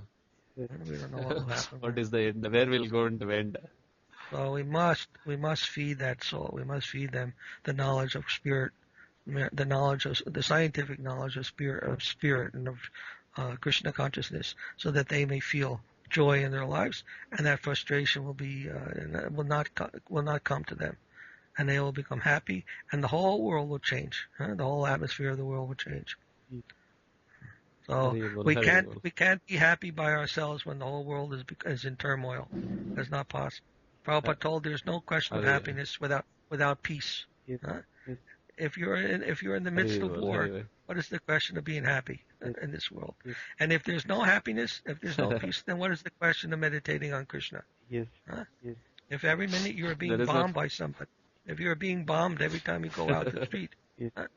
B: We don't know what will happen.
C: What is the end? Where will go into end?
B: So we must feed that soul. We must feed them the knowledge of spirit, the knowledge of the scientific knowledge of spirit and of Krishna consciousness, so that they may feel joy in their lives, and that frustration will not come to them, and they will become happy, and the whole world will change. The whole atmosphere of the world will change. So we can't be happy by ourselves when the whole world is in turmoil. That's not possible. Prabhupada told there's no question of happiness without peace. If you're in the midst of war, what is the question of being happy in this world? And if there's no happiness, if there's no peace, then what is the question of meditating on Krishna?
A: Yes.
B: If every minute you're being bombed by somebody, if you're being bombed every time you go out the street, the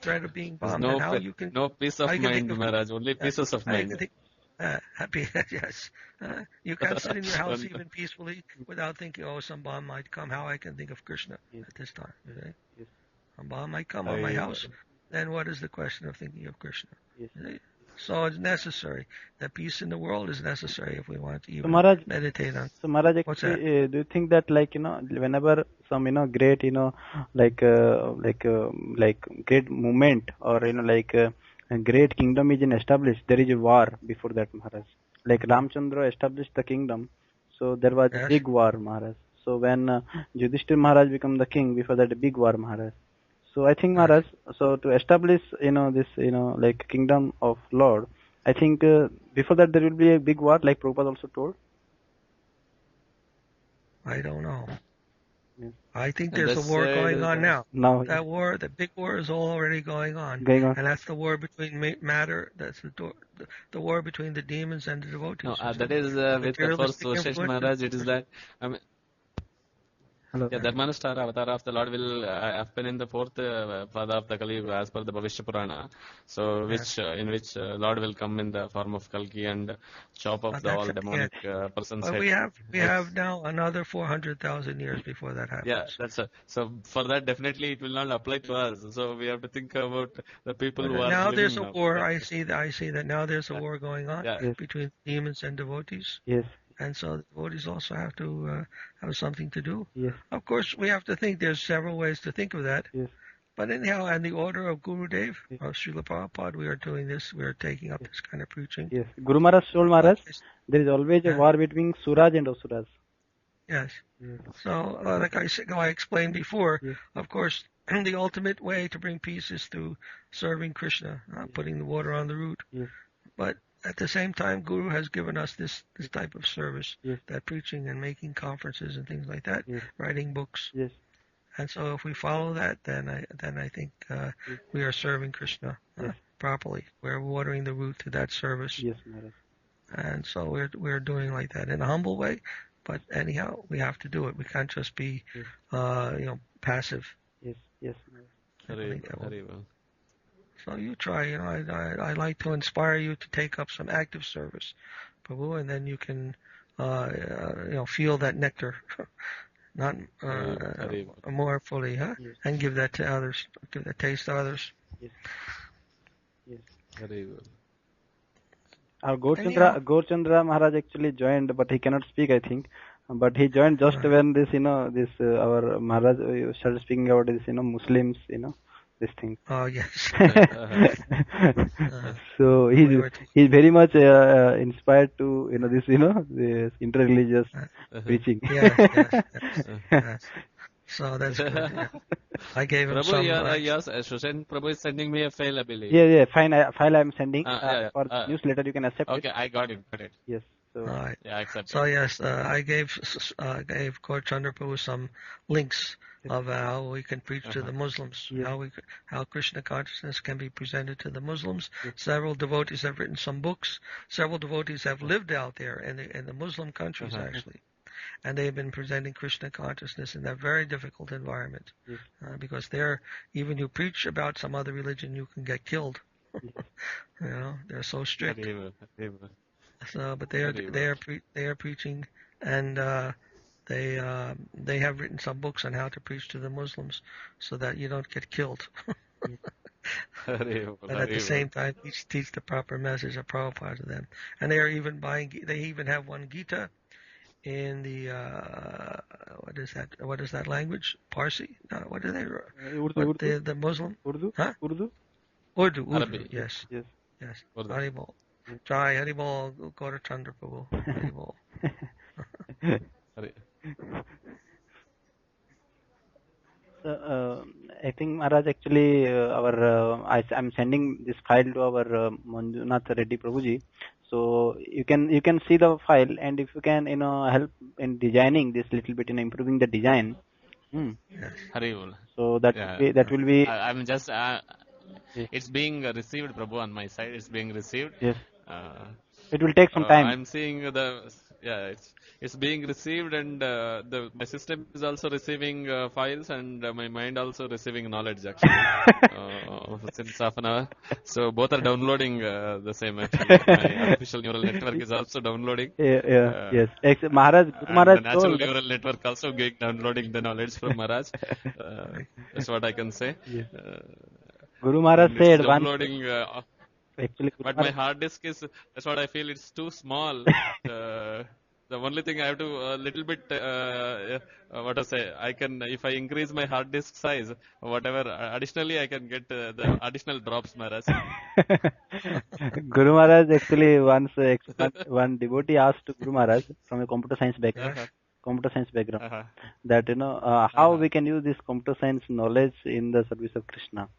B: threat of being bombed, and how you can
C: no peace of mind, Maharaj, only pieces of mind.
B: Happy, yes. You can't sit in your house even peacefully without thinking, oh, some bomb might come. How I can think of Krishna at this time? A bomb might come on my house. Then what is the question of thinking of Krishna? So it's necessary. The peace in the world is necessary if we want to even meditate on.
A: So Maharaj, actually, do you think that whenever some great great movement or a great kingdom is established, there is a war before that, Maharaj. Like Ramchandra established the kingdom, so there was a big war, Maharaj. So when Yudhishthir Maharaj became the king, before that a big war, Maharaj. So I think, Maharaj, so to establish this like kingdom of Lord, I think before that there will be a big war, like Prabhupada also told.
B: I don't know.
A: Yes.
B: I think
C: And
B: there's a
C: this
B: war
C: side
B: going
C: is
B: on now.
A: Now,
B: That war, the big war, is already going on,
A: going on.
B: and that's the war between matter. That's the war between the demons and the devotees.
C: no,
B: It's
C: that
B: the
C: is with for
B: materialistic
C: Soshesh
B: influence.
C: Maharaj. It is that I mean,
A: Hello.
C: yeah, Dharmanasthara avatar of the Lord will happen in the fourth pada of the Kali Yuga as per the Bhavishya Purana. So, which in which Lord will come in the form of Kalki and chop off the all demonic person's
B: But
C: head.
B: we have now another 400,000 years before that happens.
C: Yeah, that's so. For that, definitely it will not apply to us. So we have to think about the people who are
B: Now
C: living
B: there's a
C: now.
B: war.
C: Yeah.
B: I see that now there's a war going on
C: Yeah.
A: Yes.
B: between demons and devotees.
A: Yes.
B: And so the devotees also have to have something to do.
A: Yes.
B: Of course, we have to think there's several ways to think of that.
A: Yes.
B: But anyhow, in the order of Guru Dev, or Srila Prabhupada, we are doing this. We are taking up this kind of preaching.
A: Yes. Guru Maharaj told Maharaj,
B: Yes.
A: there is always a war between Suraj and Asuras.
B: Yes.
A: Yes.
B: So, like I explained before,
A: Yes.
B: of course, the ultimate way to bring peace is through serving Krishna, putting the water on the root.
A: Yes.
B: But at the same time, Guru has given us this type of service,
A: Yes.
B: that preaching and making conferences and things like that,
A: Yes.
B: writing books.
A: Yes.
B: And so, if we follow that, then I think we are serving Krishna
A: Yes.
B: properly. We're watering the root to that service,
A: Yes, Maharaj.
B: and so we're doing like that in a humble way. But anyhow, we have to do it. We can't just be,
A: Yes.
B: passive.
A: Yes. Yes, Maharaj.
B: So you try. I like to inspire you to take up some active service, Prabhu, and then you can, feel that nectar, not more fully, huh?
A: Yes.
B: And give that to others. Give that taste to others.
A: Yes. Yes.
C: Very well.
A: Our Gaurchandra Maharaj actually joined, but he cannot speak, I think. But he joined just when this, our Maharaj started speaking about this, Muslims, this thing.
B: Oh, yes.
A: So he's very much inspired to, this interreligious preaching.
B: Yes. So that's good. Yeah. I gave him some.
C: Yes, Shushan Prabhu is sending me a file, I believe.
A: Yeah, file I'm sending for newsletter. You can accept it.
C: Okay, I got it.
A: Yes. So,
B: all right.
C: Yeah, I accept
B: So
C: it.
B: yes, I gave Gaur Chandra Prabhu some links of how we can preach to the Muslims, how Krishna consciousness can be presented to the Muslims. Several devotees have written some books. Several devotees have lived out there in the Muslim countries actually, and they have been presenting Krishna consciousness in that very difficult environment, because there, even you preach about some other religion, you can get killed. They're so strict. So, but they are preaching, and they have written some books on how to preach to the Muslims, so that you don't get killed. And at the same time, teach the proper message of Prabhupada to them. And they are even they even have one Gita in the what is that language? Parsi? No, what do they?
A: Urdu.
B: The Muslim?
A: Urdu.
B: Huh?
A: Urdu.
B: Urdu. Yes. Haribol. Jai Haribol, Gaur Chandra Prabhu. Haribol.
A: So, I think Maharaj actually I'm sending this file to our Manjunath Reddy Prabhuji. So you can see the file, and if you can help in designing this little bit, in improving the design. So that will be.
C: I'm just. It's being received, Prabhu, on my side. It's being received.
A: Yes. It will take some time.
C: I'm seeing it's being received, and my system is also receiving files, and my mind also receiving knowledge actually since half an hour. So both are downloading the same actually. My artificial neural network is also downloading.
A: Yes. Maharaj
C: the natural neural network also downloading the knowledge from Maharaj. That's what I can say.
A: Yes. Guru Maharaj said
C: downloading.
A: Actually,
C: but my hard disk that's what I feel, it's too small. The only thing I have to a little bit, what to say, I can, if I increase my hard disk size, whatever, additionally I can get the additional drops, Maharaj.
A: Guru Maharaj actually once, one devotee asked Guru Maharaj from a computer science background, that, how we can use this computer science knowledge in the service of Krishna.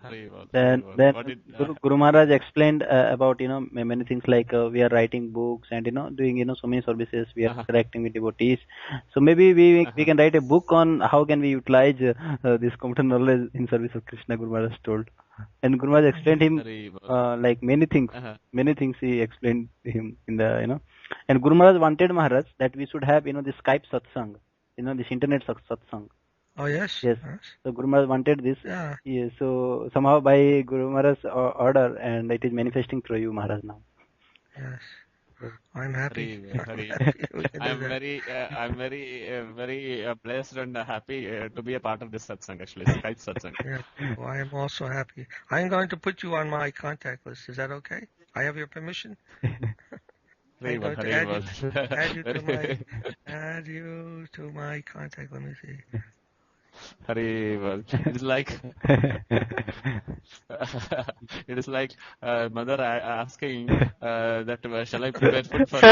C: Haribol,
A: Then
C: Haribol.
A: then
C: What did
A: Guru Maharaj explained about many things like we are writing books and doing so many services. We are
C: uh-huh,
A: interacting with devotees. So maybe we
C: uh-huh.
A: can write a book on how can we utilize this computer knowledge in service of Krishna. Guru Maharaj told, and Guru Maharaj explained him
C: Haribol.
A: like many things.
C: Uh-huh.
A: Many things he explained him in the. And Guru Maharaj wanted Maharaj that we should have this Skype satsang, this internet satsang.
B: Oh, yes.
A: Yes.
B: Yes.
A: So Guru Maharaj wanted this.
B: Yeah.
A: Yes. So somehow by Guru Maharaj's order, and it is manifesting through you, Maharaj, now.
B: Yes. I'm happy.
C: Haribol,
B: I'm
C: Haribol.
B: happy we can do
C: I'm
B: that.
C: very blessed and happy to be a part of this satsang, actually, Skype satsang.
B: Yeah. Well, I am also happy. I'm going to put you on my contact list. Is that okay? I have your permission? I'm
C: Haribol,
B: going to
C: Haribol.
B: add you to my contact. Let me see.
C: Haribol. It's like it is like mother asking that shall I prepare food for you?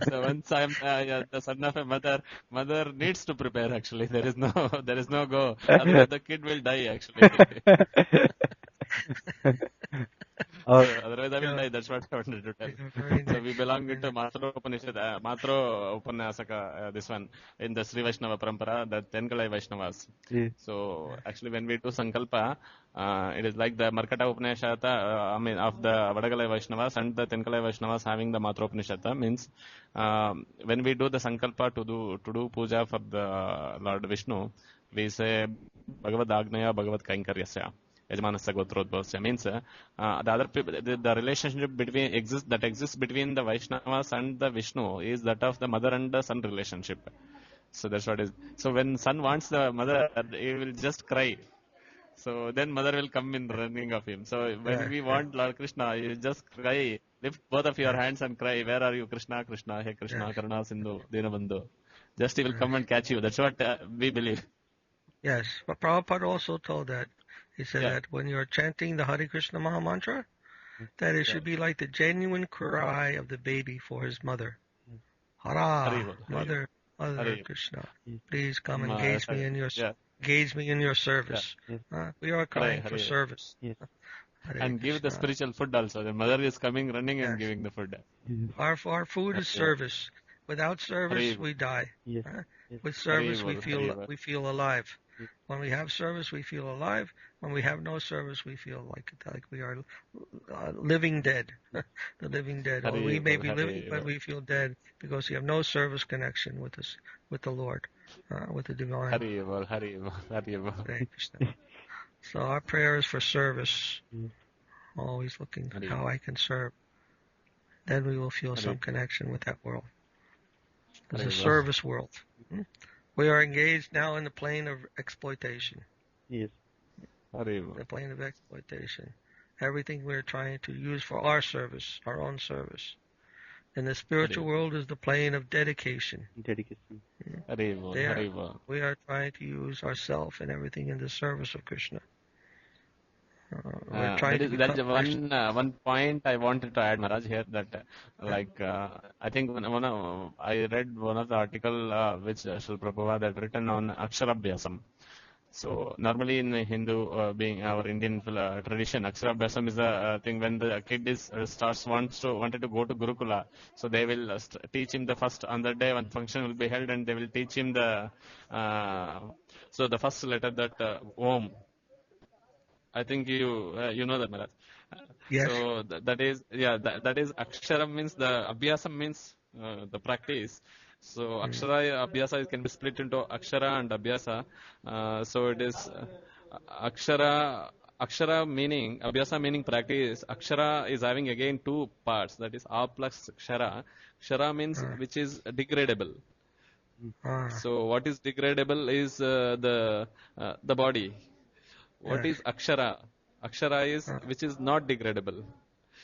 C: So once I'm the son of a mother needs to prepare. Actually, there is no go. Otherwise, the kid will die. Actually. Otherwise, I will die. That's what I wanted to tell. So we belong into Matra Upanishad, Matra Upanasaka, this one, in the Sri Vaishnava Parampara, the Tenkalai Vaishnavas.
A: Yeah.
C: So actually when we do Sankalpa, it is like the Markata Upanishad, of the Vadagalai Vaishnavas and the Tenkalai Vaishnavas having the Matra Upanishad, means when we do the Sankalpa to do puja for the Lord Vishnu, we say Bhagavad Agnaya Bhagavad Kainkaryasya. Yajmanasya Gotrodbhavasya means the other people, the relationship that exists between the Vaishnavas and the Vishnu is that of the mother and the son relationship. So that's what is. So when son wants the mother, he will just cry. So then mother will come in running of him. So when we want Lord Krishna, you just cry, lift both of your hands and cry, where are you, Krishna, Krishna, hey Krishna, Karuna Sindhu, Dinabandhu. Just he will come and catch you. That's what we believe.
B: Yes, but Prabhupada also told that. He said
C: Yeah.
B: that when you're chanting the Hare Krishna Maha Mantra, that it should be like the genuine cry of the baby for his mother. Hara,
C: Haribol,
B: Mother
C: Haribol.
B: Krishna, please come and
C: Yeah.
B: engage me in your service.
A: Yeah.
B: We are crying for
C: Hare.
B: service.
A: Yes.
B: Hare
C: And give the
B: Krishna.
C: spiritual food also. The mother is coming, running and
B: Yes.
C: giving the food.
B: Our food is service. Without service,
C: Haribol.
B: we die.
A: Yes.
B: With service,
C: Haribol.
B: we feel alive.
A: Yes.
B: When we have service, we feel alive. When we have no service, we feel like we are living dead. The living dead. Or we may be living, but we feel dead because we have no service connection with us, with the Lord, with the divine.
C: Haribol, Haribol, Haribol.
B: Hare Krishna. So our prayer is for service.
A: Yes.
B: Always looking
C: Haribol.
B: how I can serve. Then we will feel some
C: Haribol.
B: connection with that world. It's a
C: Haribol.
B: service world. We are engaged now in the plane of exploitation.
A: Yes.
C: Haribol.
B: The plane of exploitation. Everything we're trying to use for our service, our own service. And the spiritual world is the plane of dedication.
A: Dedication.
C: Haribol,
B: There,
C: Haribol.
B: we are trying to use ourself and everything in the service of Krishna. We're trying to
C: That's
B: become
C: one point I wanted to add, Maharaj, here that I think I read one of the article which Srila Prabhupada had written on Aksharabhyasam. So normally in Hindu, being our Indian tradition, Aksharabhyasam is a thing when the kid wanted to go to Gurukula. So they will teach him the first on the day when function will be held, and they will teach him the first letter that Om. I think you know that, Maharaj.
B: Yes.
C: So that is Aksharam means the Abhyasam means the practice. So Akshara Abhyasa can be split into Akshara and Abhyasa. So it is Akshara meaning Abhyasa meaning practice. Akshara is having again two parts. That is A plus Kshara. Kshara means which is degradable. So what is degradable is the body. What is Akshara? Akshara is which is not degradable.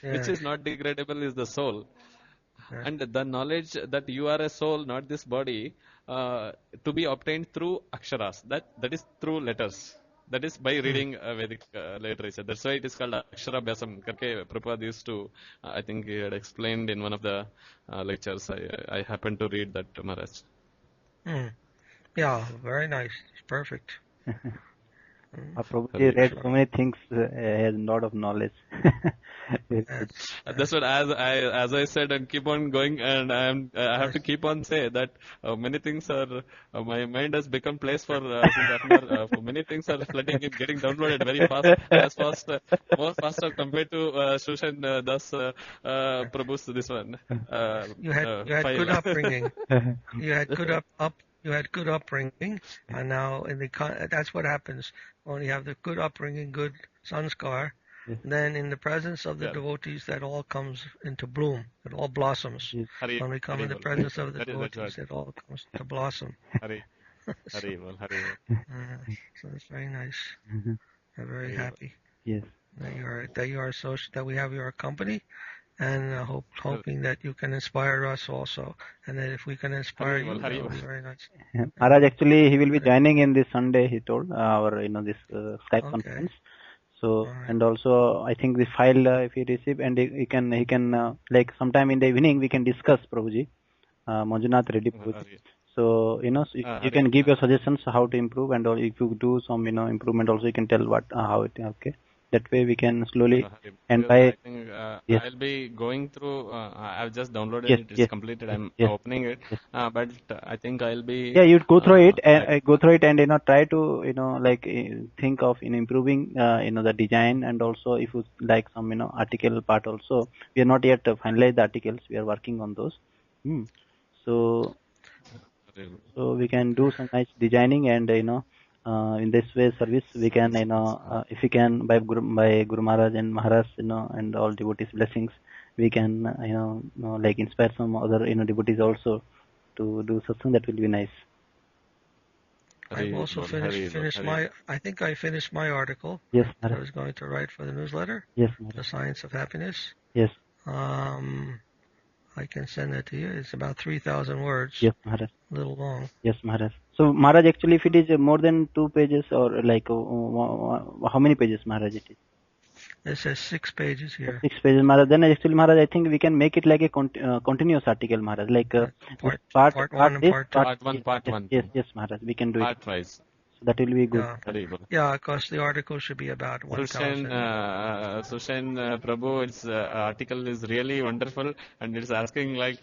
C: Which is not degradable is the soul. And the knowledge that you are a soul, not this body, to be obtained through Aksharas. That is through letters. That is by reading Vedic literature. That's why it is called Aksharabhyasam. Prabhupada used to, I think he had explained in one of the lectures. I happened to read that, Maharaj.
B: Yeah, very nice. Perfect.
A: Prabhuji read so many things, has a lot of knowledge.
C: That's what as I said, and keep on going, and I have to keep on say that many things are my mind has become place for for many things are flooding in, getting downloaded very fast, as fast, more faster compared to Shushan Das Prabhu's this one.
B: You had good upbringing. You had good upbringing, and now that's what happens when you have the good upbringing, good sanskar. Then in the presence of the devotees, that all comes into bloom. It all blossoms. When we come in the presence of the devotees, it all comes to blossom. So it's very nice. I'm very happy.
A: Yes.
B: That we have your company, and hoping that you can inspire us also, and that if we can inspire you, that will be very nice.
A: Maharaj, actually, he will be joining in this Sunday. He told our this Skype conference. So and also I think the file if he receive, and he can like sometime in the evening we can discuss, Prabhuji, Manjunath Reddy Prabhuji. So you can give your suggestions how to improve, and if you do some improvement also, you can tell how it okay. That way we can slowly and by.
C: I think I'll be going through. I've just downloaded it. It's completed. I'm opening it. But I think I'll be.
A: Yeah, you go through it and try to like think of improving the design, and also if you like some article part also. We are not yet finalized the articles. We are working on those. So we can do some nice designing, and in this way service we can if we can by Guru Maharaj and Maharaj and all devotees blessings, we can like inspire some other devotees also to do something that will be nice.
B: I've also finished my. I think I finished my article.
A: Yes,
B: that I was going to write for the newsletter.
A: Yes,
B: The Science of Happiness.
A: Yes.
B: I can send that to you. It's about 3,000 words.
A: Yes, Maharaj.
B: A little long.
A: Yes, Maharaj. So, Maharaj, actually, if it is more than 2 pages, or like how many pages, Maharaj, it is?
B: It says 6 pages here.
A: 6 pages, Maharaj. Then actually, Maharaj, I think we can make it like a continuous article, Maharaj. Like
B: part one and part two.
C: Part one.
A: Yes, Maharaj. We can do
C: part it. Wise.
A: So that will be good.
B: Yeah, because the article should be about 1,000.
C: Sushan Prabhu, its article is really wonderful, and it's asking like.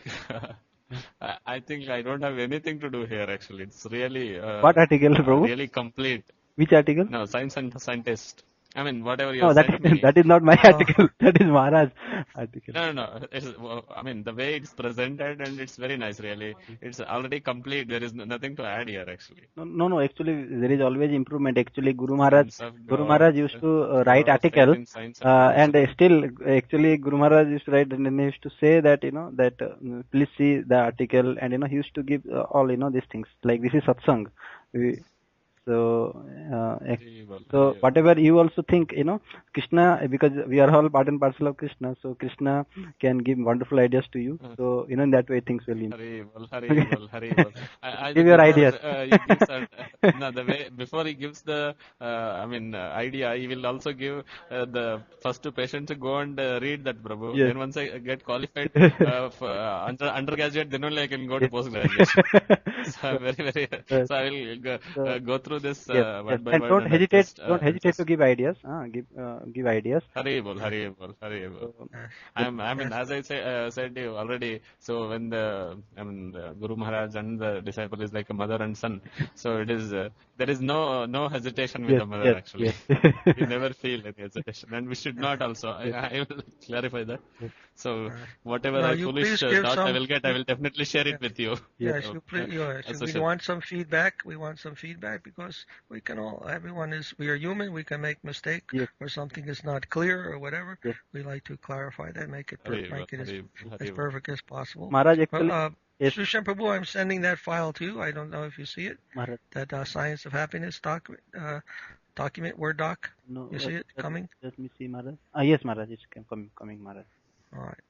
C: I think I don't have anything to do here actually. It's really
A: what article, Prabhu?
C: Really complete.
A: Which article?
C: No, Science and Scientist. I mean, whatever you sent me.
A: That is not my article. That is Maharaj's article.
C: No. I mean, the way it's presented, and it's very nice, really. It's already complete. There is nothing to add here, actually.
A: No. Actually, there is always improvement. Actually, Guru Maharaj used to write article, and still, actually, Guru Maharaj used to write, and he used to say that, that please see the article, and, he used to give all, these things. Like, this is satsang. So whatever you also think, Krishna, because we are all part and parcel of Krishna, so Krishna can give wonderful ideas to you. So, in that way things will improve.
C: Haribol.
A: Give your ideas.
C: The way, before he gives the, idea, he will also give the first 2 patients to go and read that, Prabhu.
A: Yes.
C: Then once I get qualified for undergraduate, then only I can go to postgraduation. So I'm very, so I will go through this one by
A: and
C: one.
A: Don't hesitate to give ideas. Give ideas.
C: Haribol. As I said to you already. So when the Guru Maharaj and the disciple is like a mother and son. So it is there is no hesitation with the mother actually. You never feel any hesitation, and we should not also. I will clarify that. So whatever foolish thought I will get, I will definitely share it with you.
B: Yes, we want some feedback. We want some feedback because we can we are human. We can make mistake or something is not clear or whatever.
A: Yes.
B: We like to clarify that, make it as perfect as possible.
A: Maharaj, actually,
B: Shushan Prabhu, I'm sending that file to you. I don't know if you see it.
A: Maharaj.
B: That Science of Happiness document, Word doc.
A: No,
B: you see it coming?
A: Let me see, Maharaj. Yes, Maharaj, it's coming, Maharaj.
B: All right.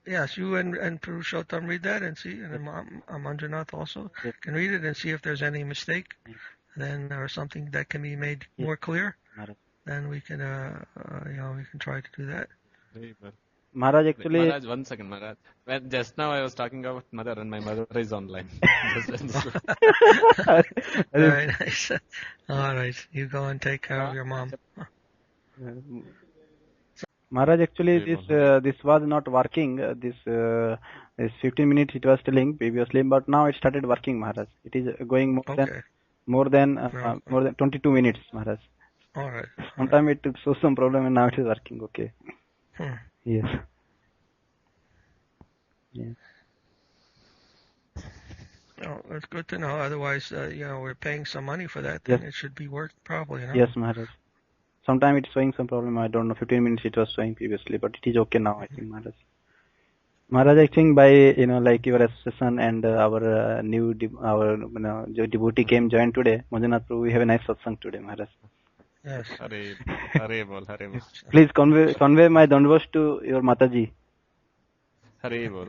B: Yes, you and Purushottam read that and see, and Manjunath also can read it and see if there's any mistake, then or something that can be made more clear. Then we can, we can try to do that.
A: Maharaj actually.
C: Maharaj, 1 second, Maharaj. When just now I was talking about mother and my mother is online.
B: Very nice. All right, you go and take care of your mom.
A: Maharaj, actually this was not working. This 15 minutes it was telling previously, but now it started working, Maharaj. It is going more than 22 minutes, Maharaj.
B: All right.
A: Sometimes it shows some problem and now it is working. Okay. Yes. Yes.
B: Oh, it's good to know. Otherwise, we're paying some money for that. Then it should be worked properly.
A: Yes, Maharaj. Sometimes it's showing some problem. I don't know. 15 minutes it was showing previously, but it is okay now, I think, Maharaj. Maharaj, I think by like your association and our new devotee came join today. Manjunath Prabhu, we have a nice satsang today, Maharaj.
B: Yes.
C: Hare bol.
A: Please convey my dandavas to your Mataji.
C: Hare bol.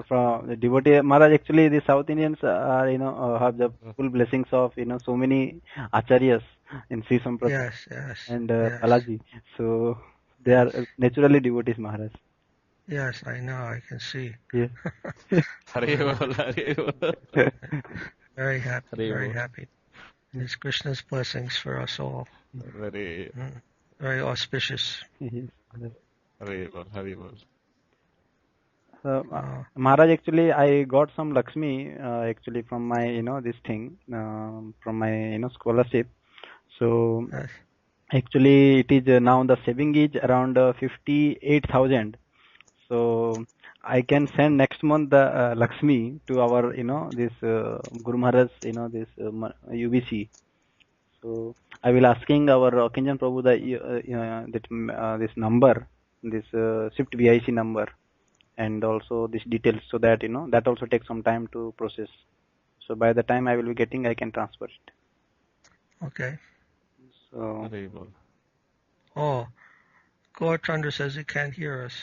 A: From the devotee, Maharaj, actually the South Indians are have the full blessings of so many acharyas in Sri Sampradaya and Balaji. So they are naturally devotees, Maharaj.
B: Yes, I know. I can see.
A: Yes.
B: Very happy. Very happy. It's Krishna's blessings for us all.
C: Very
B: auspicious.
C: Hare bol.
A: Maharaj, actually I got some Lakshmi actually from my this thing from my scholarship. So actually it is now the saving is around 58,000. So I can send next month the Lakshmi to our this Guru Maharaj this UBC. So I will asking our Kinjan Prabhu that this number, this Swift VIC number, and also this details, so that that also takes some time to process. So by the time I will be getting, I can transfer it.
B: Okay.
A: So.
B: Oh, Gaur Chandra says he can't hear us.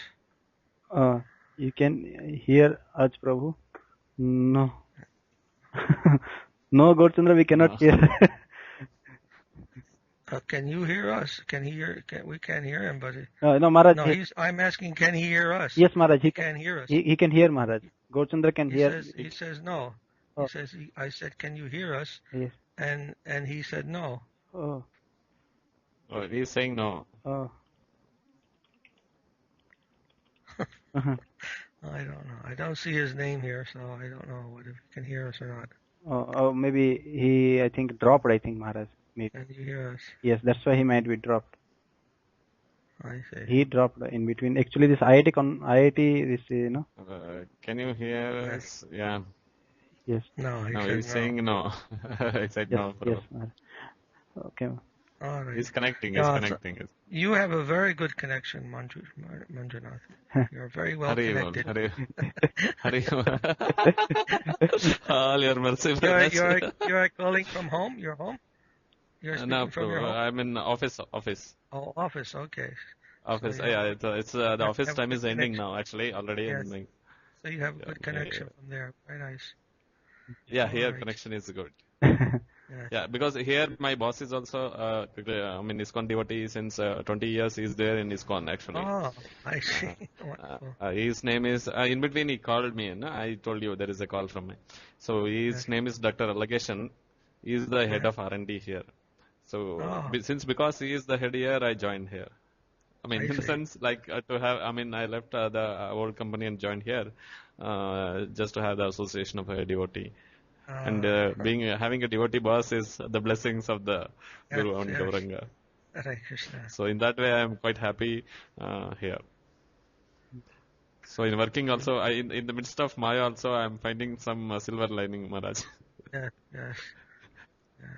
A: You can hear us, Prabhu? No. No, Gaur Chandra, we cannot hear.
B: Can you hear us? We can't hear him, but
A: no, Maharaj.
B: No, I'm asking, can he hear us?
A: Yes, Maharaj.
B: He can hear us.
A: He can hear, Maharaj. Gaur Chandra can hear.
B: He says no. He says I said, can you hear us?
A: Yes.
B: And he said no.
C: Oh, he's saying no.
A: Oh.
B: I don't know. I don't see his name here, so I don't know if he can hear us or not.
A: Oh, maybe he, I think, dropped, Maharaj. Maybe.
B: Can you hear us?
A: Yes, that's why he might be dropped.
B: I see.
A: He dropped in between. Actually, this IIT, this,
C: can you hear us? Yeah.
A: Yes.
B: No,
C: he's saying no. He said no, bro.
A: Yes, Maharaj. Okay.
B: All right.
C: He's connecting.
B: You have a very good connection, Manjunath. You're very well connected.
C: All your mercy.
B: You are calling from home? You're home? You're speaking from your home?
C: I'm in office.
B: Oh, office. Okay.
C: Office. So it's the office time is ending now. Actually, already.
B: Yes. So you have a good connection from there. Very nice.
C: Yeah, here connection is good. Yeah, because here my boss is also, ISKCON devotee since 20 years. He's there in ISKCON actually.
B: Oh, I see.
C: His name is, in between he called me, I told you there is a call from me. So his name is Dr. Allageshan. He is the head of R&D here. So because he is the head here, I joined here. In the sense like to have, I left the old company and joined here just to have the association of a devotee. And having a devotee boss is the blessings of the Guru and Gauranga.
B: Hare Krishna.
C: So in that way, I am quite happy here. So in working also, in the midst of Maya also, I am finding some silver lining, Maharaj.
B: Yes.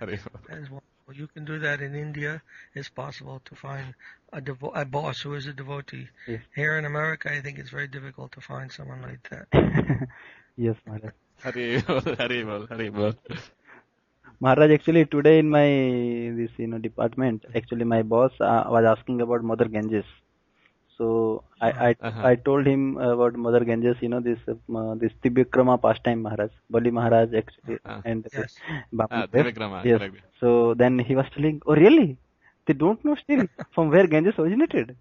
B: That is wonderful. You can do that in India. It's possible to find a boss who is a devotee.
A: Yes.
B: Here in America, I think it's very difficult to find someone like that.
A: Yes, Maharaj.
C: Haribol.
A: Maharaj, actually today in my department, actually my boss was asking about Mother Ganges. So I told him about Mother Ganges, this Trivikrama pastime, Maharaj, Bali Maharaj actually, and
C: Trivikrama.
A: Yes. So then he was telling, oh really? They don't know still from where Ganges originated.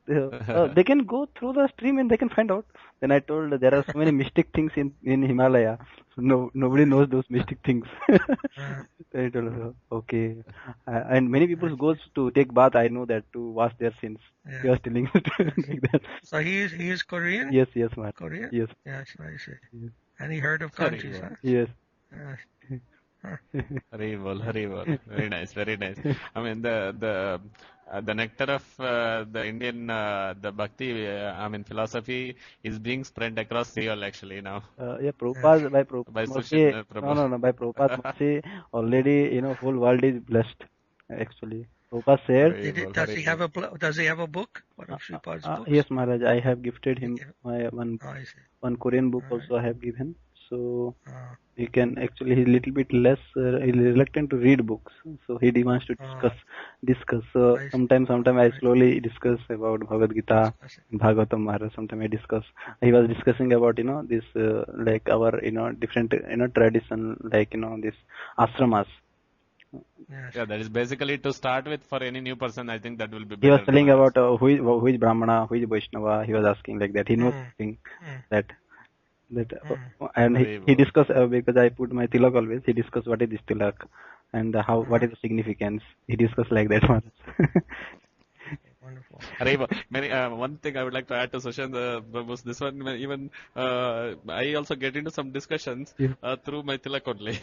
A: They can go through the stream and they can find out. Then I told there are so many mystic things in Himalaya. So nobody knows those mystic things. I told her, okay. And many people goes to take bath. I know that to wash their sins. He was telling like that.
B: So he is Korean.
A: Yes, Maharaj.
B: Korean.
A: Yes.
B: Yes, I see. Yes. And he heard of kanjis, huh?
A: Yes.
C: Haribol. Very nice, very nice. I mean, the nectar of the Indian the Bhakti, philosophy is being spread across Seoul actually now.
A: Prabhupada, by Prabhupada mercy, no, by Prabhupada mercy, already, whole world is blessed, actually. Prabhupada said,
B: does he have a book? One of Sripad's books?
A: Yes, Maharaj, I have gifted him one Korean book also I have given. So he can actually, he's a little bit less reluctant to read books. So he wants to discuss. So sometimes I slowly discuss about Bhagavad Gita, Bhagavatam Maharaj. Sometimes I discuss. He was discussing about this like our different tradition, like this ashramas.
C: Yes. Yeah, that is basically to start with for any new person. I think that will be better.
A: He was telling about who is Brahmana, who is Vaishnava. He was asking like that. He knows something that. And he discussed because I put my tilak always. He discussed what is this tilak and what is the significance. He discussed like that one.
C: Wonderful. One thing I would like to add to Sushant, this one even I also get into some discussions through my tilak only.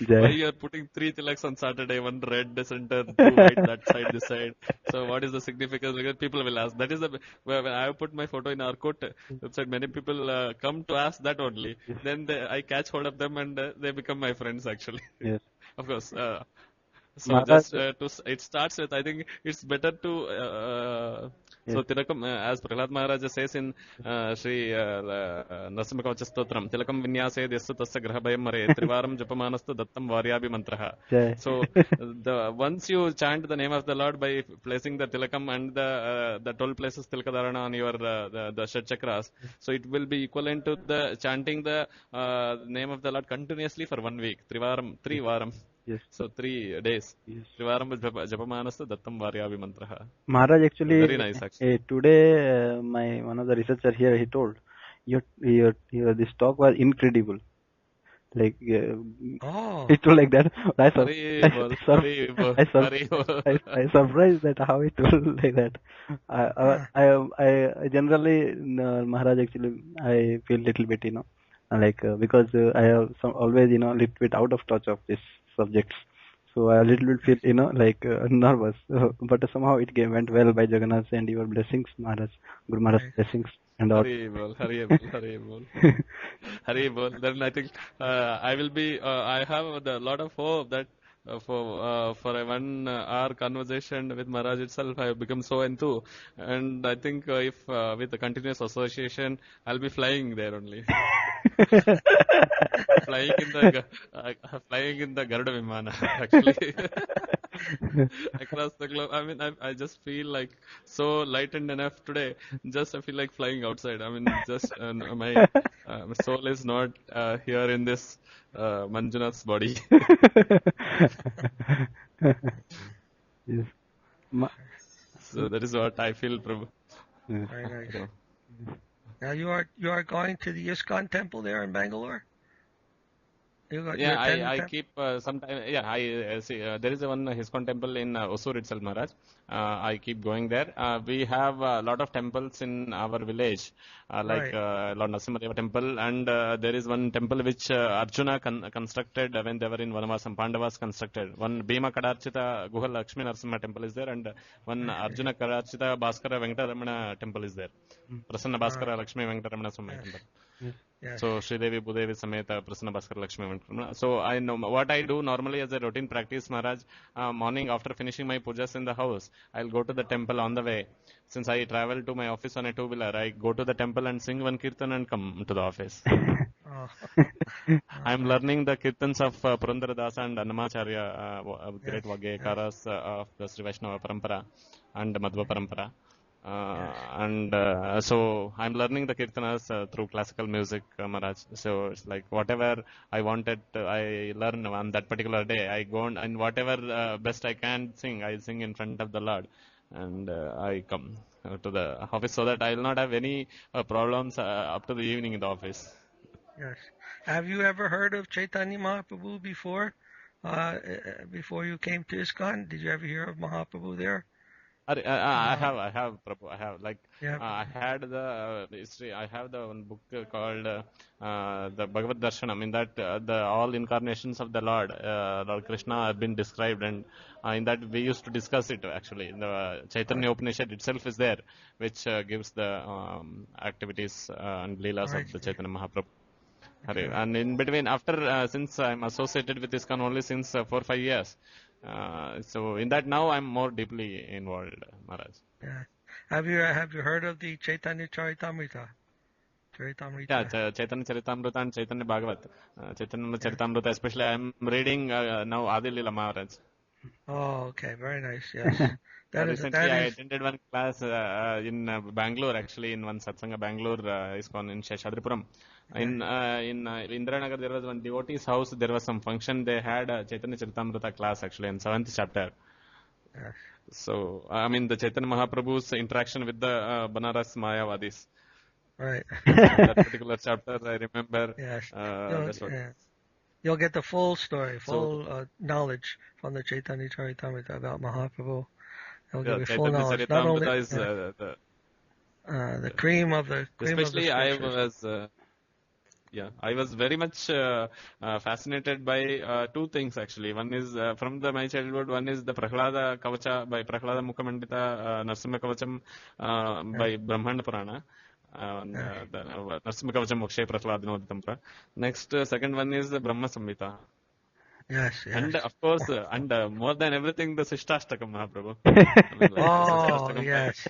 C: Why you are putting 3 tilaks on Saturday, 1 red center, 2 white that side, this side. So what is the significance? Because people will ask. That is when I put my photo in our court website, many people come to ask that only. Then I catch hold of them and they become my friends actually.
A: Yes.
C: Of course. So just it starts with, I think it's better to so Tilakam, as Prahlad Maharaj says in Sri Narasimha Kavacha Stotram, Tilakam Vinyase Desu Tasya Grahabhayam Mare Trivaram Japamanastu Dattam Varyabi Mantraha. So once you chant the name of the Lord by placing the Tilakam and the 12 places Tilakadarana on your the Shat Chakras, so it will be equivalent to the chanting the name of the Lord continuously for 1 week. Trivaram.
A: Yes.
C: So 3 days. Yes. Trivaram Japamanastu Dattam Varyavi Mantraha.
A: Maharaj actually,
C: very nice actually.
A: Today one of the researcher here, he told, this talk was incredible. Like, he told like that. I surprised that how he told like that. I generally, Maharaj actually, I feel little bit, like because I have always, little bit out of touch of this subjects. So I a little bit feel, like nervous. But somehow it went well by Jagannath and your blessings, Maharaj, Guru Maharaj blessings and all.
C: Haribol. Then I think I will be. I have a lot of hope that for a 1 hour conversation with Maharaj itself, I have become so enthused. And I think if with the continuous association, I'll be flying there only. flying in the Garuda Vimana, actually. Across the globe. I mean, I just feel like so lightened enough today. Just I feel like flying outside. I mean, just my soul is not here in this Manjunath's body.
A: Yes.
C: So that is what I feel, Prabhu.
B: Very nice. So. Now you are going to the ISKCON temple there in Bangalore?
C: I keep sometime. Yeah, I see. There is one ISKCON temple in Osur itself, Maharaj. I keep going there. We have a lot of temples in our village, like Lord Narasimha temple, and there is one temple which Arjuna constructed when they were in Vanavasam. Pandavas constructed. One Bhima Kadarchita Guha Lakshmi Narasimha temple is there, and one Arjuna Kadarchita Bhaskara Venkataramana temple is there. Prasanna Bhaskara Lakshmi Venkataramana Swami temple. Yes. So Sridevi Bhudevi Sameta Prasanna Bhaskara Lakshmi Venkataramana. So I know what I do normally as a routine practice, Maharaj. Morning after finishing my pujas in the house, I'll go to the temple on the way. Since I travel to my office on a 2-wheeler, I go to the temple and sing one kirtan and come to the office. I'm learning the kirtans of Purandara Dasa and Annamacharya, great Vagayakaras of the Sri Vaishnava Parampara and Madhva Parampara. And so I'm learning the kirtanas through classical music, Maharaj. So it's like whatever I wanted, I learn on that particular day. I go and whatever best I can sing, I sing in front of the Lord, and I come to the office so that I will not have any problems up to the evening in the office.
B: Yes. Have you ever heard of Chaitanya Mahaprabhu before? Before you came to ISKCON, did you ever hear of Mahaprabhu there?
C: I have, Prabhu. I have. Like,
B: Yeah.
C: I had the history. I have the one book called the Bhagavad Darshanam. In that, the all incarnations of the Lord Krishna, have been described, and in that we used to discuss it. Actually, the Chaitanya Upanishad itself is there, which gives the activities and leelas of the Chaitanya Mahaprabhu.
B: Okay.
C: And in between, after since I'm associated with ISKCON only since 4-5 years, so in that now I'm more deeply involved, Maharaj.
B: Yeah. Have you heard of the Chaitanya Charitamrita?
C: Yeah, Chaitanya Charitamrita and Chaitanya Bhagavat. Chaitanya Charitamrita, especially I'm reading now Adi Leela, Maharaj.
B: Oh, okay, very nice. Yes,
C: Recently, I attended one class in Bangalore, actually, in one satsanga Bangalore, ISKCON in Sheshadripuram. In Indiranagar, there was one devotee's house. There was some function. They had a Chaitanya Charitamrita class, actually, in 7th chapter.
B: Yes.
C: So, I mean, the Chaitanya Mahaprabhu's interaction with the Banaras Mayavadis.
B: Right.
C: That particular chapter, I remember.
B: Yes.
C: That's what.
B: You'll get the full story, full knowledge from the Chaitanya Charitamrita about Mahaprabhu. It'll give you full knowledge. Not only
C: Is,
B: the cream of the
C: especially
B: of the
C: I was very much fascinated by two things actually. One is from my childhood. One is the Prahlada Kavacha by Prahlada Mukhamandita Narsimha Kavacham by Brahmanda Purana. The Narsimha Kavacham Mokshay Prahlada. Next, second one is the Brahma Samhita.
B: Yes.
C: And of course, and more than everything, the Sishtastakam, Mahaprabhu.
B: Yes.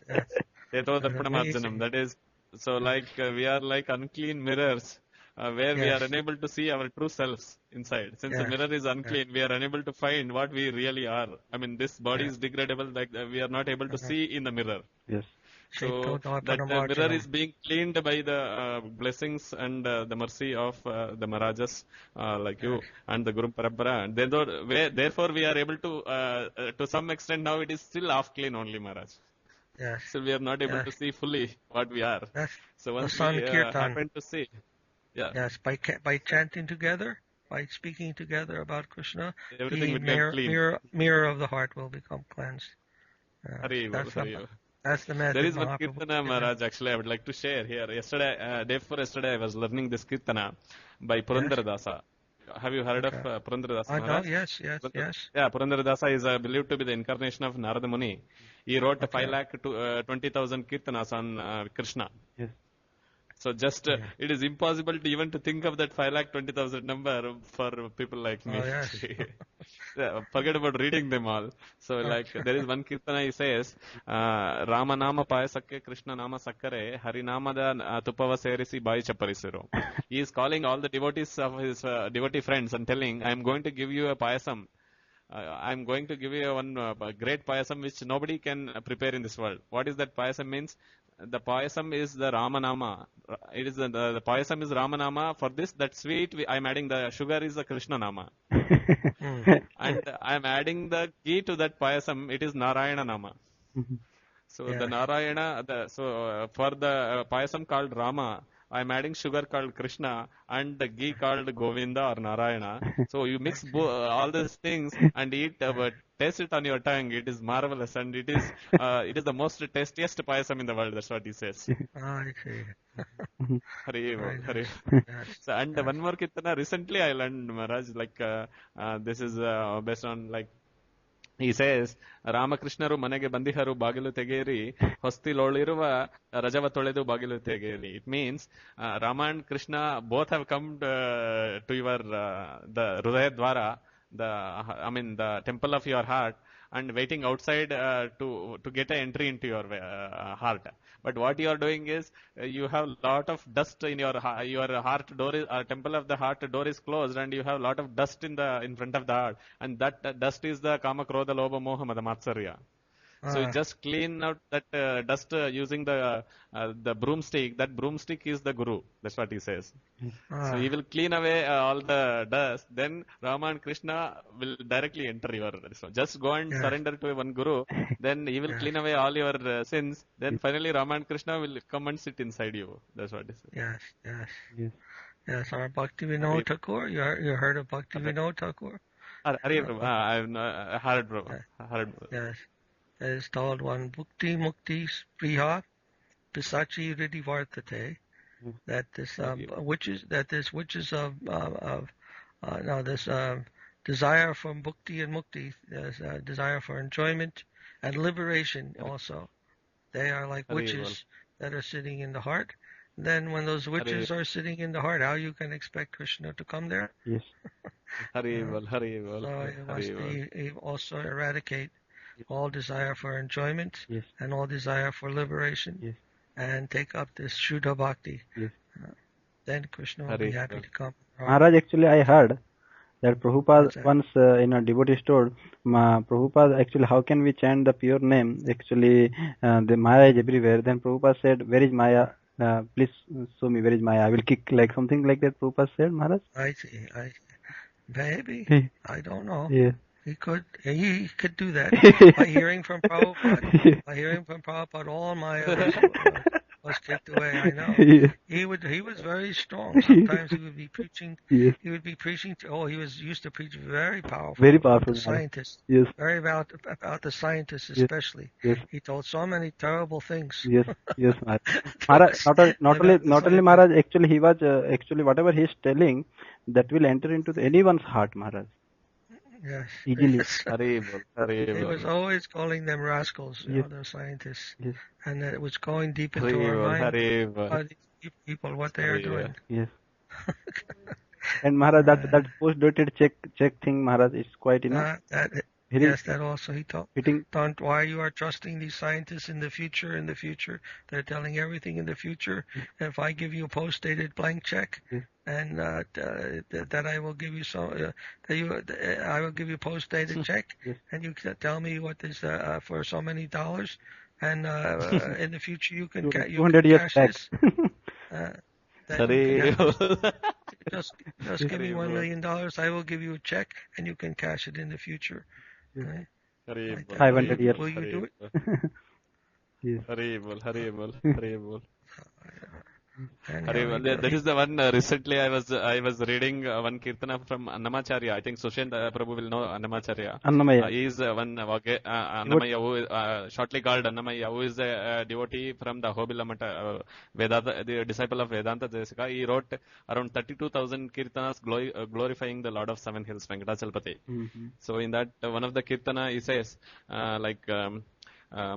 C: That is, so like we are like unclean mirrors where we are unable to see our true selves inside. Since the mirror is unclean, we are unable to find what we really are. I mean, this body is degradable, like we are not able to see in the mirror.
A: Yes.
C: So that mirror is being cleaned by the blessings and the mercy of the Maharajas like you and the Guru Parampara. And therefore, we are able to some extent now it is still half clean only, Maharaj.
B: Yes.
C: So we are not able to see fully what we are. So once we happen to see. Yeah.
B: Yes, by chanting together, by speaking together about Krishna,
C: everything
B: the mirror of the heart will become cleansed. That's the magic.
C: There is one Kirtana, Maharaj, actually, I would like to share here. Day before yesterday, I was learning this Kirtana by Purandaradasa. Have you heard of Purandaradasa?
B: Maharaj? Yes.
C: Yeah, Purandaradasa is believed to be the incarnation of Narada Muni. He wrote 5,20,000 Kirtanas on Krishna.
A: Yes.
C: So just it is impossible to even to think of that 5,20,000 number for people like me. Forget about reading them all. So like there is one Kirtana, he says, Rama Nama Payasakke Krishna Nama Sakkare Hari Nama da Tupava Serisi Bai Chaparisiro. He is calling all the devotees of his devotee friends and telling, I am going to give you a payasam. I am going to give you one great payasam which nobody can prepare in this world. What is that payasam means? The payasam is the Ramanama. It is the payasam is Ramanama. For this, that sweet, I am adding the sugar is the Krishna Nama. And I am adding the ghee to that payasam. It is Narayana Nama. So the Narayana, for the payasam called Rama, I am adding sugar called Krishna and the ghee called Govinda or Narayana. So you mix all these things and eat, taste it on your tongue. It is marvelous and it is the most tastiest payasam in the world. That's what he says.
B: I see.
C: Hari. So, and one more Kirtana, recently I learned, Maharaj, like this is based on like, he says, Ramakrishnaru manege bandiharu bagilu tegeri, hostiloliruva rajava toledu bagilu tegeri. It means Rama and Krishna both have come to your the Hridaya Dwara, the temple of your heart, and waiting outside to get an entry into your heart. But what you are doing is you have lot of dust in your heart door is temple of the heart door is closed, and you have lot of dust in front of the heart, and that dust is the kama krodha lobha moha mada matsarya. So you just clean out that dust using the broomstick. That broomstick is the guru. That's what he says. So he will clean away all the dust. Then Rama and Krishna will directly enter your. So just go and surrender to one guru. Then he will clean away all your sins. Then finally Rama and Krishna will come and sit inside you. That's what he says.
B: Yes. Our Bhakti Vinod Thakur. You heard of Bhakti Vinod Thakur?
C: I've heard, bro.
B: Yes. It is called one Bhukti Mukti Spriha Pisachi Riddhi Vartate. That this desire for bhukti and mukti, desire for enjoyment and liberation also. They are like witches that are sitting in the heart. Then when those witches are sitting in the heart, how you can expect Krishna to come there?
A: Yes.
B: So you must also eradicate all desire for enjoyment and all desire for liberation and take up this Shuddha Bhakti. Then Krishna will be happy to come.
A: Maharaj, actually I heard that Prabhupada once in a devotee told Prabhupada, actually how can we chant the pure name? Actually the Maya is everywhere. Then Prabhupada said, where is Maya? Please show me where is Maya. I will kick, like something like that Prabhupada said, Maharaj.
B: I see. Maybe. I don't know.
A: Yeah.
B: He could do that by hearing from Prabhupada. By hearing from Prabhupada, all Maya was kicked away. I know. He was very strong. Sometimes he would be preaching. He would be preaching. He was used to preach very powerful. About the scientists. Very about the scientists especially. He told so many terrible things.
A: Yes, Maharaj. Not only Maharaj. Actually, he was whatever he is telling, that will enter into anyone's heart, Maharaj.
B: Yes.
A: Easily.
B: He was always calling them rascals, the scientists. And it was going deep into our mind. How these people, what they are doing.
A: Yes. And Maharaj, that post-dated check thing, Maharaj, is quite enough.
B: That also he taught. Don't why you are trusting these scientists in the future. They're telling everything in the future. If I give you a post-dated blank check, and that I will give you I will give you a post-dated check, and you tell me what is for so many dollars, and in the future you can
A: 200 years back.
B: Just give me $1 million. I will give you a check, and you can cash it in the future. Right?
A: 500 years.
B: Will you do it?
A: Yes.
C: Haribol. That is the one. Recently, I was reading one kirtana from Annamacharya. I think Sushen Prabhu will know Annamacharya.
A: Annamaya.
C: He is one Annamaya, who shortly called Annamaya, who is a devotee from the Hobilamata, Vedanta, the disciple of Vedanta Desika. He wrote around 32,000 kirtanas glorifying the Lord of Seven Hills, Venkatachalpati. So in that one of the kirtana, he says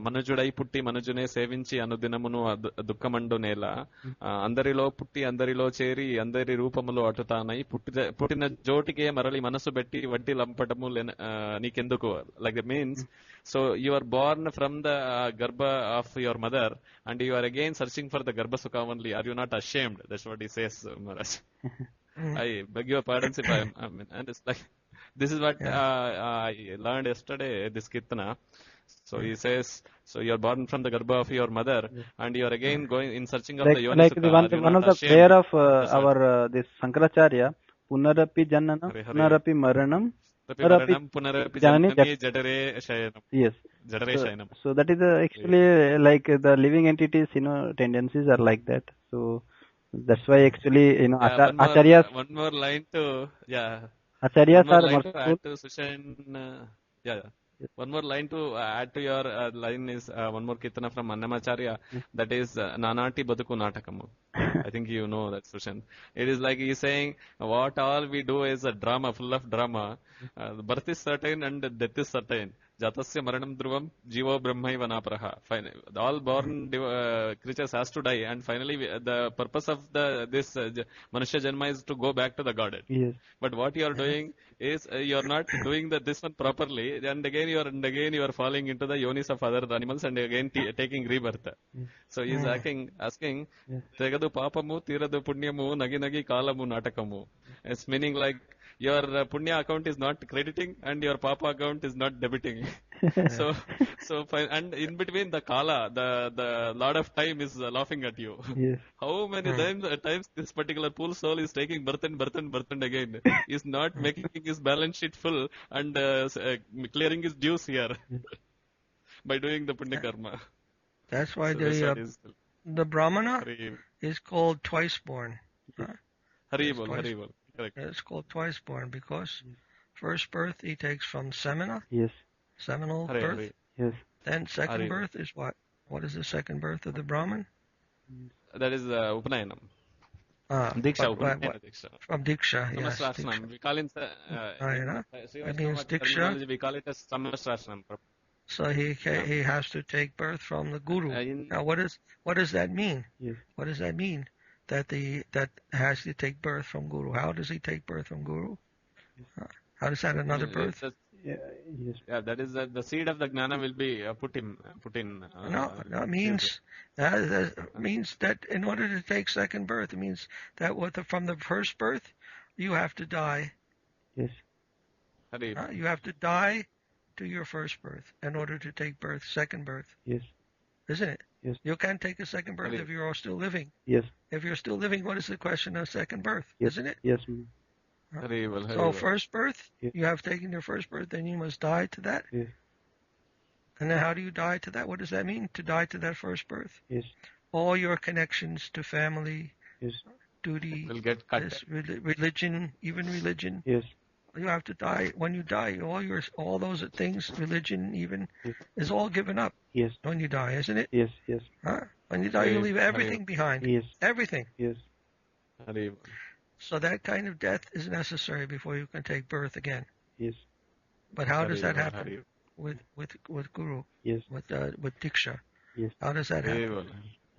C: మనుజుడై పుట్టి మనుజునే సేవించి అనుదినమును దుఃఖమండు నేల అందరిలో పుట్టి అందరిలో చేరి అందరి రూపములు అటుతానై పుట్టిన జోటికే మరలి మనసు పెట్టి వడ్డీ లంపటము నీకెందుకు like the means so you are born from the గర్భ of your mother and you are again searching for the గర్భ సుఖ only are you not ashamed that's what he says Maharaj. I beg your pardon if I mean, and it's like this is what I learned yesterday, this kirtana. So he says, so you are born from the garbha of your mother, and you are again going in searching of the yoni sukha.
A: One of the prayer of our this Shankaracharya, Punarapi Jananam, Punarapi Maranam,
C: Punarapi Janani Jadare Shayanam.
A: Yes.
C: Jadare Shayanam.
A: So that is actually like the living entities, tendencies are like that. So that's why actually, Acharyas.
C: One more line to,
A: Acharyas are merciful.
C: To Sushan, One more line to add to your line is one more kirtana from Annamacharya, that is Nanati Baduku Natakamu. I think you know that, Sushan. It is like he is saying, what all we do is a drama, full of drama. Birth is certain and death is certain. Jatasya Maranam Dhruvam, Jivo Brahmaiva Napraha. All born creatures has to die, and finally the purpose of this Manushya Janma is to go back to the Godhead.
A: Yes.
C: But what you are doing is you are not doing this one properly, and again you are falling into the yonis of other animals and again taking rebirth. So he is asking Tegadu Papamu, Tiradu Punyamu, Nagi Nagi Kalamu Natakamu. It's meaning like your punya account is not crediting and your papa account is not debiting. so and in between the kala, the lot of time is laughing at you.
A: Yes.
C: How many times this particular poor soul is taking birth and again is not making his balance sheet full and clearing his dues here by doing the punya karma.
B: That's why
C: So
B: the Brahmana is called twice born.
C: Haribol. Correct.
B: It's called twice born because first birth he takes from semina,
A: Yes.
B: seminal birth.
A: Yes.
B: Then second birth is what? What is the second birth of the Brahmin?
C: That is Upanayanam.
B: Diksha,
C: Diksha.
B: from Diksha, yes.
C: Samasrasnam. We call it
B: That means Diksha.
C: We call it as Samasrasnam.
B: So he has to take birth from the Guru. Now what does that mean?
A: Yes.
B: What does that mean? That has to take birth from Guru. How does he take birth from Guru? How does that another birth?
C: Yeah, that is the seed of the Gnana will be put in.
B: No, it means that in order to take second birth, it means that from the first birth, you have to die.
A: Yes.
B: You have to die to your first birth in order to take birth, second birth.
A: Yes.
B: Isn't it?
A: Yes.
B: You can't take a second birth if you're still living.
A: Yes.
B: If you're still living, what is the question of second birth?
A: Yes.
B: Isn't it?
A: Yes.
B: So first birth, you have taken your first birth, then you must die to that.
A: Yes.
B: And then how do you die to that? What does that mean, to die to that first birth?
A: Yes.
B: All your connections to family, duty,
C: will get cut.
B: Religion, even religion.
A: Yes.
B: You have to die. When you die, all those things, religion even, is all given up.
A: Yes.
B: When you die, isn't it?
A: Yes. Yes.
B: When you die, you leave everything behind.
A: Yes.
B: Everything.
A: Yes.
B: So that kind of death is necessary before you can take birth again.
A: Yes.
B: But how does that happen with Guru?
A: Yes.
B: With Diksha?
A: Yes.
B: How does that happen?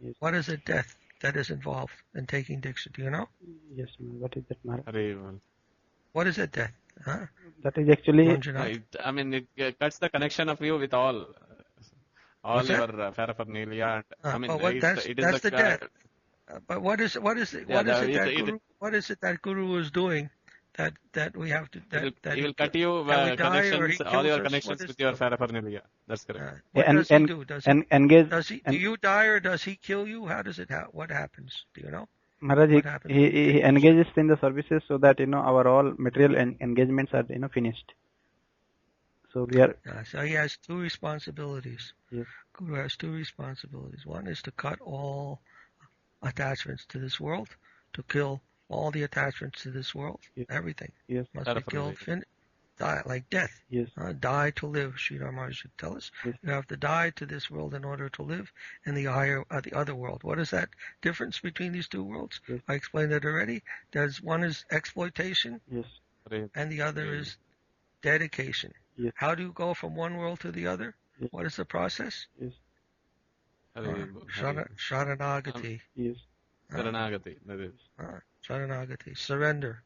A: Yes.
B: What is the death that is involved in taking Diksha? Do you know?
A: Yes. What is that, Maharaj?
B: What is that death?
A: That is actually.
C: It cuts the connection of you with all your paraphernalia.
B: That's the death. But what is it that Guru is doing that we have to
C: he will cut you connections, all your connections with your paraphernalia. That's correct.
B: What does he do?
A: Engage.
B: Do you die or does he kill you? How does it? What happens? Do you know?
A: Maharaj, he engages in the services so that our all material engagements are finished. So we are.
B: So he has two responsibilities.
A: Yes.
B: Guru has two responsibilities. One is to cut all attachments to this world, to kill all the attachments to this world. Yes. Everything must be killed. Die like death.
A: Yes.
B: Die to live. Sri Maharaj should tell us. Yes. You have to die to this world in order to live in the other world. What is that difference between these two worlds? Yes. I explained it already. One is exploitation, and the other is dedication. Yes. How do you go from one world to the other? Yes. What is the process?
A: Yes.
B: Sharanagati.
A: Yes.
C: Sharanagati. That is.
B: Sharanagati. Surrender.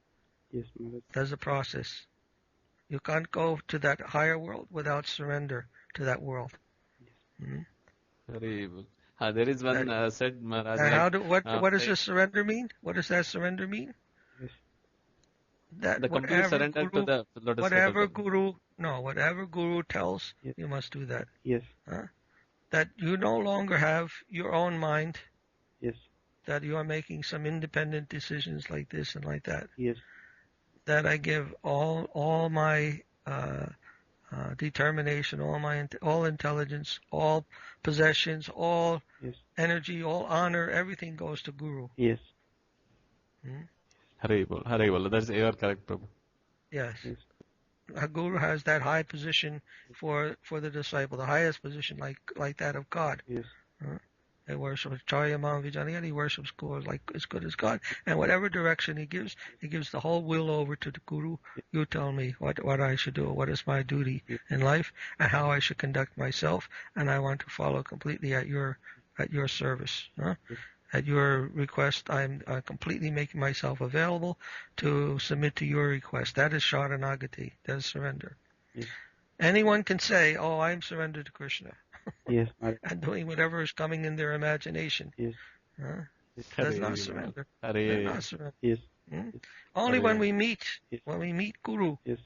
A: Yes.
B: That's the process. You can't go to that higher world without surrender to that world.
C: Very good. There is one said Maharaj.
B: What does this surrender mean? What does that surrender mean?
A: Yes.
B: That
C: the complete surrender to the lotus.
B: Whatever Guru tells, you must do that.
A: Yes.
B: That you no longer have your own mind.
A: Yes.
B: That you are making some independent decisions like this and like that.
A: Yes.
B: That I give all my determination, all intelligence, all possessions, all energy, all honor, everything goes to Guru.
A: Yes.
C: Haribol. That's your correct, Prabhu.
B: Yes. A Guru has that high position for the disciple, the highest position like that of God.
A: Yes.
B: He worships Charyamam Vijnana, he worships Guru like as good as God. And whatever direction he gives the whole will over to the Guru. You tell me what I should do, what is my duty in life, and how I should conduct myself, and I want to follow completely at your service. At your request, I'm completely making myself available to submit to your request. That is Sharanagati. That is surrender.
A: Yes.
B: Anyone can say, "Oh, I'm surrendered to Krishna."
A: Yes.
B: And doing whatever is coming in their imagination.
A: Yes.
B: That's not surrender.
A: Yes.
B: Only when we meet
A: Yes.
B: Guru,
A: Yes.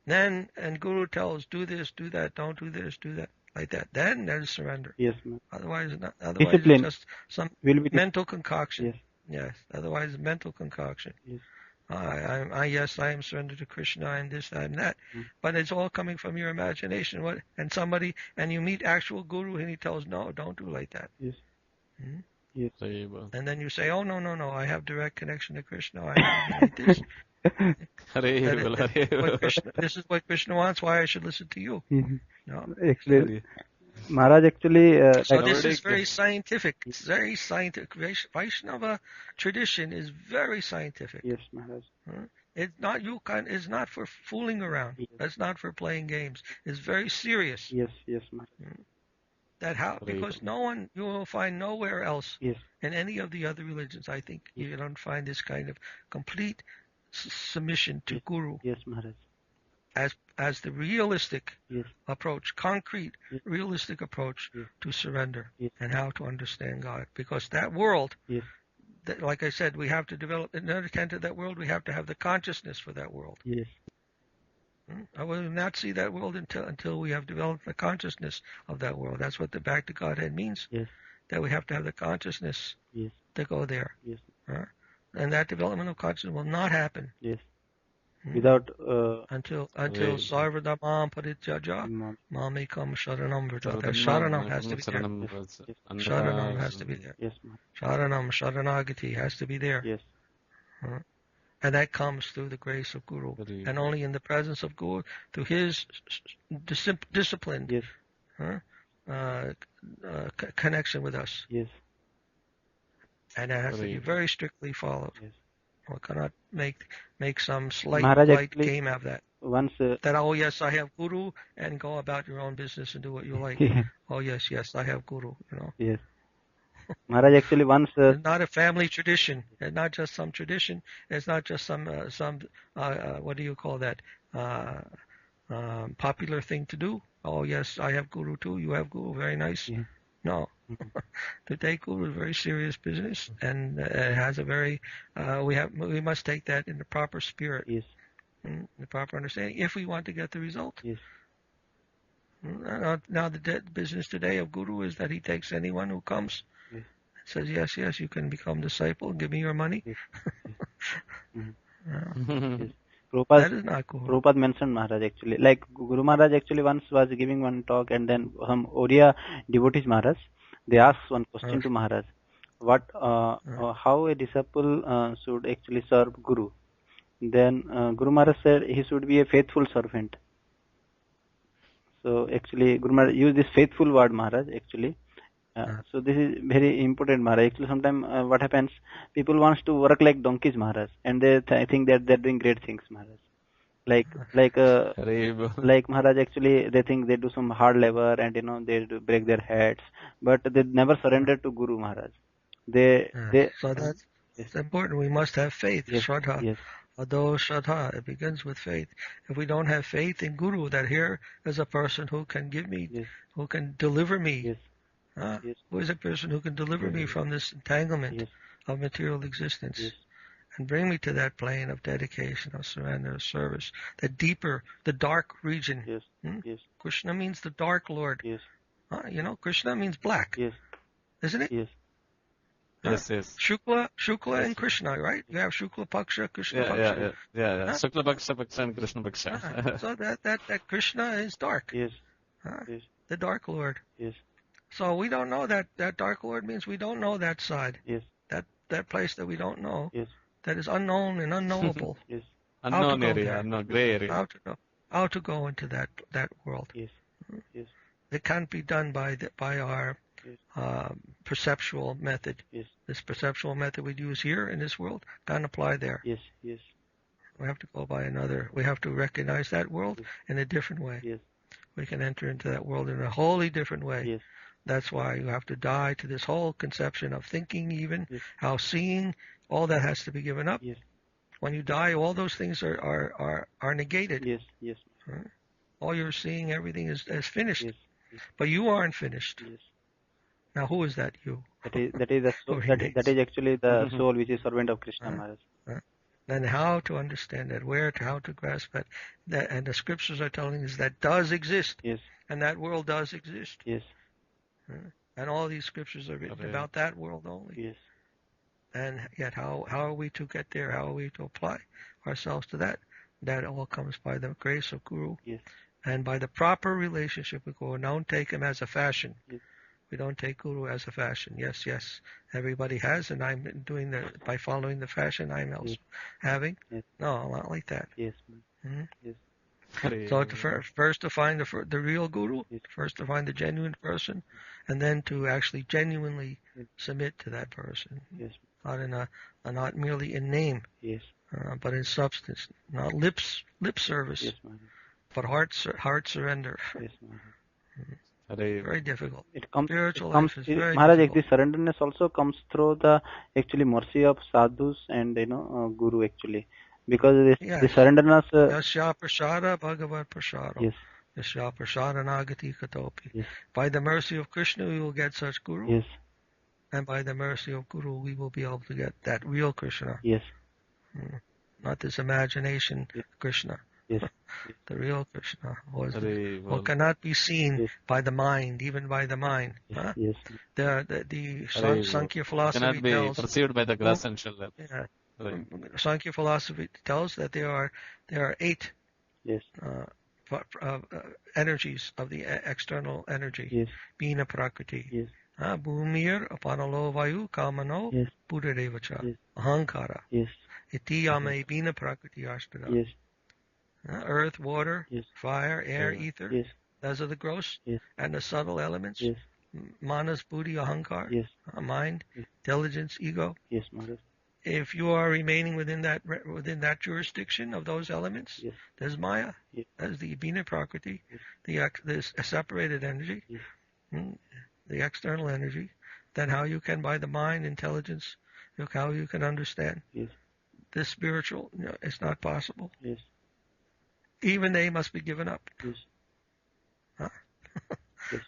B: then, and Guru tells, do this, do that, don't do this, do that, like that. Then there's surrender.
A: Yes, ma'am.
B: Otherwise, not. Otherwise,
A: Discipline
B: it's just some
A: will be
B: mental concoction.
A: Yes.
B: Yes. Otherwise, mental concoction.
A: Yes.
B: Yes, I am surrendered to Krishna and this, that, and that. But it's all coming from your imagination. And you meet actual Guru and he tells, no, don't do like that.
A: Yes. Yes.
B: And then you say, oh, no, I have direct connection to Krishna. I have to do this. This is what Krishna wants, why I should listen to you. No.
A: Actually, Maharaj actually...
B: so this is very scientific. It's very scientific. Vaishnava tradition is very scientific.
A: Yes, Maharaj.
B: It's not it's not for fooling around.
A: Yes.
B: It's not for playing games. It's very serious.
A: Yes, Maharaj.
B: Because you will find nowhere else
A: Yes.
B: in any of the other religions, I think, you don't find this kind of complete submission to Guru.
A: Yes, Maharaj.
B: As the realistic
A: Yes.
B: approach, concrete, realistic approach to surrender and how to understand God. Because that world, like I said, we have to develop, in order to enter that world, we have to have the consciousness for that world.
A: Yes.
B: I will not see that world until we have developed the consciousness of that world. That's what the back to Godhead means.
A: Yes.
B: That we have to have the consciousness to go there.
A: Yes.
B: And that development of consciousness will not happen.
A: Yes. Without
B: until Sarvadhamam Parityaja Mamekam Sharanam Vrata. That Sharanam has to be there. Sharanam has to be there.
A: Yes,
B: Sharanam, Sharanagati has to be there.
A: Yes.
B: And that comes through the grace of Guru. And only in the presence of Guru, through his disciplined connection with us.
A: Yes.
B: And that has to be very strictly followed.
A: Yes.
B: We cannot make some slight game of that.
A: Once
B: that, oh yes, I have Guru, and go about your own business and do what you like. Oh yes, I have Guru.
A: Yes. Maharaj actually once.
B: It's not a family tradition. It's not just some tradition. It's not just some what do you call that? Popular thing to do. Oh yes, I have Guru too. You have Guru. Very nice.
A: Yeah.
B: No. To take Guru is very serious business, and it has a very we must take that in the proper spirit, the proper understanding, if we want to get the result.
A: Yes.
B: Now the business today of Guru is that he takes anyone who comes, says yes, you can become disciple, give me your money.
A: Yes.
B: That is not Guru.
A: Prabhupada mentioned Maharaj actually. Like Guru Maharaj actually once was giving one talk, and then some Oriya devotees Maharaj, they asked one question to Maharaj. How a disciple should actually serve Guru? Then Guru Maharaj said he should be a faithful servant. So actually Guru Maharaj used this faithful word, Maharaj, actually. So this is very important, Maharaj. Actually sometimes what happens, people wants to work like donkeys, Maharaj, and they think that they're doing great things, Maharaj. Like Maharaj, actually they think they do some hard labor and they do break their heads, but they never surrender to Guru Maharaj.
B: So that's important. We must have faith, Shraddha.
A: Yes.
B: Although Shraddha, it begins with faith. If we don't have faith in Guru, that here is a person who can give me, who can deliver me. Who is a person who can deliver me from this entanglement of material existence and bring me to that plane of dedication, of surrender, of service, the deeper, the dark region. Krishna means the dark Lord. Krishna means black. Isn't it?
C: Yes.
B: Shukla and Krishna, right? You have Shukla Paksha, Krishna Paksha.
C: Yeah. Shukla Paksha and Krishna Paksha.
B: So that Krishna is dark. The dark Lord. So we don't know that dark Lord means we don't know that side. That place that we don't know. That is unknown and unknowable.
C: Unknown area, unknown gray area.
B: How to go into that world. It can't be done by our perceptual method. This perceptual method we use here in this world can't apply there. We have to go by another. We have to recognize that world in a different way. We can enter into that world in a wholly different way. That's why you have to die to this whole conception of thinking, even how seeing, all that has to be given up. When you die, all those things are negated. All you're seeing, everything is finished. But you aren't finished. Now, who is that you?
A: That is the soul, that is actually the soul which is servant of Krishna Maharaj.
B: and how to understand that, how to grasp that, and the scriptures are telling us that does exist,
A: Yes.
B: and that world does exist.
A: Yes.
B: And all these scriptures are written about that world only.
A: Yes.
B: And yet, how are we to get there? How are we to apply ourselves to that? That all comes by the grace of Guru.
A: Yes.
B: And by the proper relationship with Guru. Don't take him as a fashion.
A: Yes.
B: We don't take Guru as a fashion. Yes. Everybody has, and I'm doing that by following the fashion I'm also having.
A: Yes.
B: No, not like that.
A: Yes. Yes.
B: So first to find the real Guru, first to find the genuine person, and then to actually genuinely submit to that person.
A: Yes.
B: Not merely in name,
A: Yes.
B: but in substance. Not lip service,
A: Yes, Maharaj.
B: but heart surrender.
A: Yes, Maharaj.
B: Very difficult.
A: Spiritual
B: life is very
A: Maharaj,
B: difficult.
A: the surrenderness also comes through the actually mercy of sadhus and Guru actually, because the surrenderness.
B: Yasya prasada bhagavat prasada.
A: Yes.
B: Yasya prasada nagati katopi.
A: Yes.
B: By the mercy of Krishna, we will get such Guru.
A: Yes.
B: And by the mercy of Guru, we will be able to get that real Krishna.
A: Yes.
B: Not this imagination Krishna.
A: Yes.
B: The real Krishna cannot be seen by the mind, even by the mind. Huh?
A: Yes.
B: The Sankhya philosophy
C: cannot be
B: tells
C: perceived by the glass and shell.
B: Yeah. Sankhya philosophy tells that there are 8 energies of the external energy.
A: Yes.
B: Bina prakriti.
A: Yes.
B: Bhumir, apanalo vayu, kamano, buddhadevacha, ahankara.
A: Yes.
B: Iti yame bina prakriti ashtara.
A: Yes.
B: Earth, water,
A: yes.
B: fire, air, ether.
A: Yes.
B: Those are the gross
A: yes.
B: and the subtle elements.
A: Yes.
B: Manas, buddhi, ahankar.
A: Yes.
B: Mind,
A: yes.
B: intelligence, ego.
A: Yes, Maharaj.
B: If you are remaining within that jurisdiction of those elements,
A: yes.
B: there's Maya.
A: Yes.
B: That's the Bina Prakriti, this separated energy, the external energy. Then how you can, by the mind, intelligence, how you can understand this spiritual, it's not possible.
A: Yes.
B: Even they must be given up.
A: Yes.
B: Huh?
A: yes.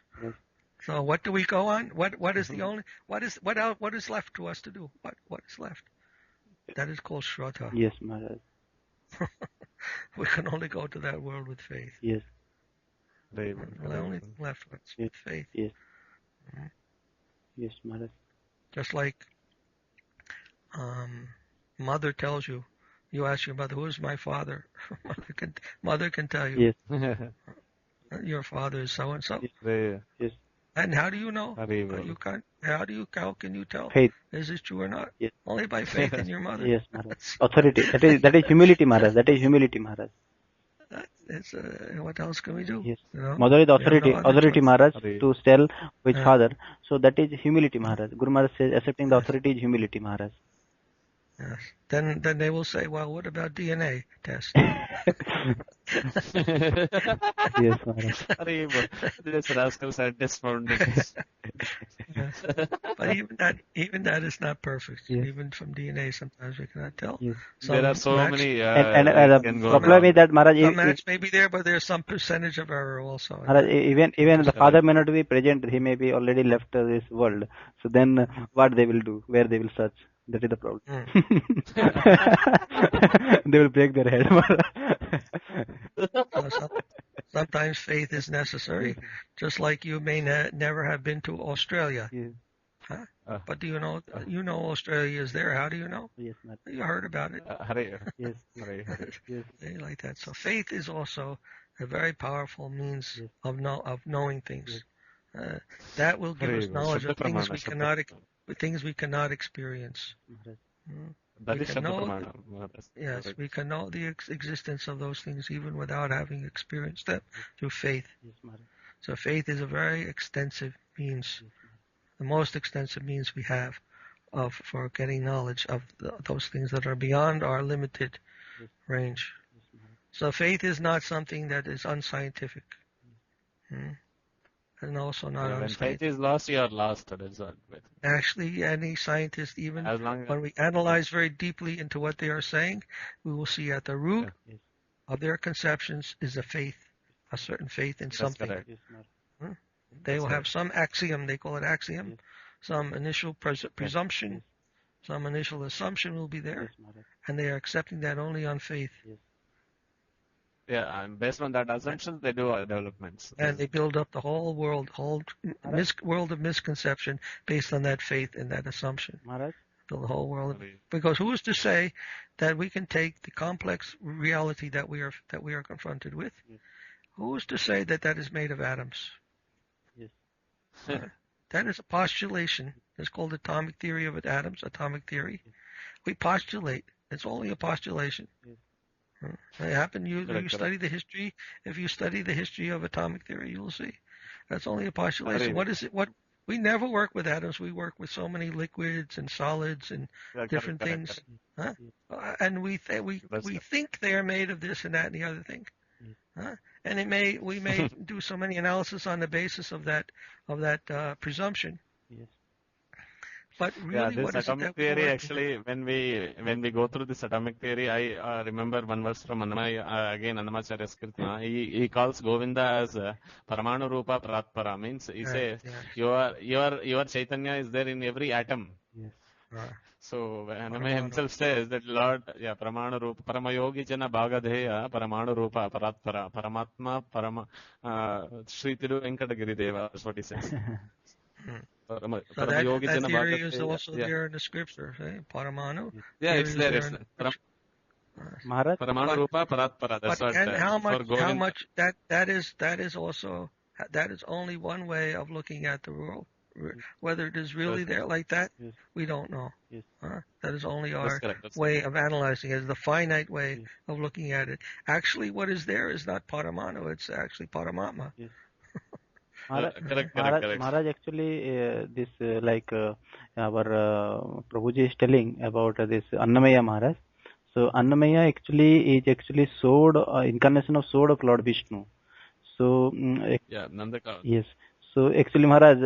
B: So what do we go on? What is the only? What is left to us to do? What is left? That is called Shraddha.
A: Yes, Maharaj.
B: We can only go to that world with faith.
A: Yes.
B: The only thing left with faith.
A: Yes. Yes, Maharaj.
B: Just like mother tells you, you ask your mother, "Who is my father?" Mother can tell you.
A: Yes.
B: Your father is so and so.
A: Yes.
B: And how do you know? You can't. How can you tell?
A: Faith.
B: Is it true or not?
A: Yes.
B: Only by faith in your mother.
A: Yes, Maharaj. Authority. That is humility, Maharaj. That is humility, Maharaj.
B: What else can we do?
A: Yes. Mother is authority, Maharaj, to tell which father. So that is humility, Maharaj. Guru Maharaj says accepting the authority is humility, Maharaj.
B: Yes. Then they will say, well, what about DNA test?
A: Yes, Maharaj.
C: This rascal scientist found it.
B: Yes. But even that is not perfect.
A: Yes.
B: Even from DNA, sometimes we cannot tell.
A: Yes.
C: There are so many.
A: And the problem is that, Maharaj,
B: some match may be there, but there's some percentage of error also.
A: Maharaj, even the father may not be present. He may be already left this world. So then, what they will do? Where they will search? That is the problem. They will break their head.
B: Sometimes faith is necessary, just like you may never have been to Australia.
A: Yes.
B: Huh? But do you know Australia is there? How do you know?
A: Yes, Maharaj.
B: You heard about it.
A: Yes. Yes.
B: Like that. So faith is also a very powerful means of knowing things. That will give us knowledge of things we cannot experience.
C: That is
B: Yes, we can know the existence of those things even without having experienced them through faith. So faith is a very extensive means, the most extensive means we have for getting knowledge of those things that are beyond our limited range. So faith is not something that is unscientific. And also not
C: when
B: unscientific.
C: faith is lost, you are lost.
B: Actually, any scientist, even when we analyze very deeply into what they are saying, we will see at the root of their conceptions is a certain faith in something. They will have some axiom, they call it axiom, some initial presumption, some initial assumption will be there, and they are accepting that only on faith.
A: Yes.
C: Yeah, and based on that assumption, they do developments.
B: And they build up the whole world,
A: Maharaj?
B: world of misconception based on that faith and that assumption.
A: Maharaj?
B: Build the whole world.
C: Sorry.
B: Because who is to say that we can take the complex reality that we are confronted with?
A: Yes.
B: Who is to say that that is made of atoms?
A: Yes.
B: That is a postulation. It's called atomic theory of atoms, atomic theory. We postulate. It's only a postulation.
A: Yes.
B: It happened. You
C: Correct.
B: study the history. If you study the history of atomic theory, you'll see that's only a postulation.
C: Correct.
B: What is it? What we never work with atoms. We work with so many liquids and solids and different
C: Correct.
B: things. And we think they are made of this and that and the other thing. And we may do so many analysis on the basis of that presumption.
A: Yes.
B: But really,
C: this
B: what is it
C: atomic
B: that we
C: theory
B: work
C: actually, when we go through this atomic theory, I remember one verse from again Annamacharya's Kirtana. He calls Govinda as Paramanu Rupa Pratpara, means he says your Chaitanya is there in every atom.
A: Yes.
C: So Annamaya himself says that Lord, Paramanu Rupa, Paramayogi Jana Bhagadheya, Paramanu Rupa Paratpara, Paramatma, Sri Thiru Venkatagiri Deva, that's what he says.
B: So that theory is also there in the scripture, Paramanu.
C: Yeah, it's there.
A: Maharaj?
C: Paramanu Rupa Paratpara. That's what.
B: And how much that is only one way of looking at the world. Whether it is really there like that, we don't know.
A: Yes.
B: That is only our way of analyzing it, the finite way of looking at it. Actually, what is there is not Paramanu, it's actually Paramatma.
A: Yes.
C: Correct.
A: Maharaj, actually, this our Prabhuji is telling about this Annamaya Maharaj. So Annamaya actually is sword, incarnation of sword of Lord Vishnu. So
C: Nandaka.
A: Yes. So actually, Maharaj,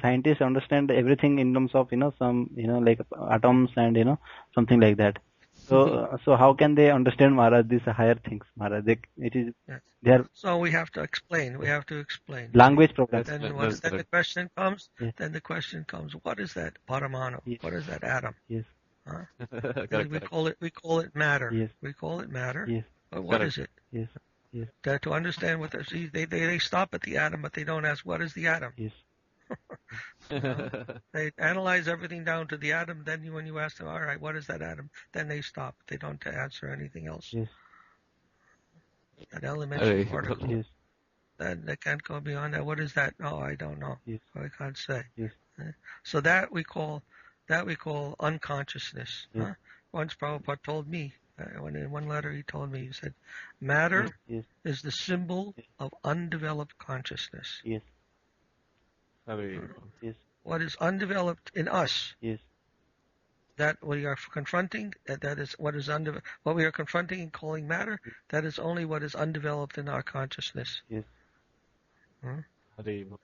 A: scientists understand everything in terms of some like atoms and something like that. So how can they understand, Maharaj, these higher things, Maharaj? They are.
B: So we have to explain.
A: Language problem.
B: Then the question comes. Yes. Then the question comes. What is that Paramanu? Yes. What is that atom?
A: Yes.
B: We call it matter.
A: Yes.
B: We call it matter.
A: Yes.
B: But what is it?
A: Yes. Yes.
B: To understand what they stop at the atom, but they don't ask what is the atom.
A: Yes.
B: They analyze everything down to the atom. Then when you ask them, all right, what is that atom? Then they stop. They don't answer anything else.
A: Yes.
B: That elementary particle.
A: Yes.
B: Then they can't go beyond that. What is that? Oh, I don't know.
A: Yes.
B: I can't say.
A: Yes.
B: So that we call unconsciousness.
A: Yes.
B: Once Prabhupada told me, when in one letter he told me, he said, matter is the symbol of undeveloped consciousness.
A: Yes.
B: Yes. What is undeveloped in us?
A: Yes.
B: That we are confronting, that is what we are confronting and calling matter. That is only what is undeveloped in our consciousness.
A: Yes.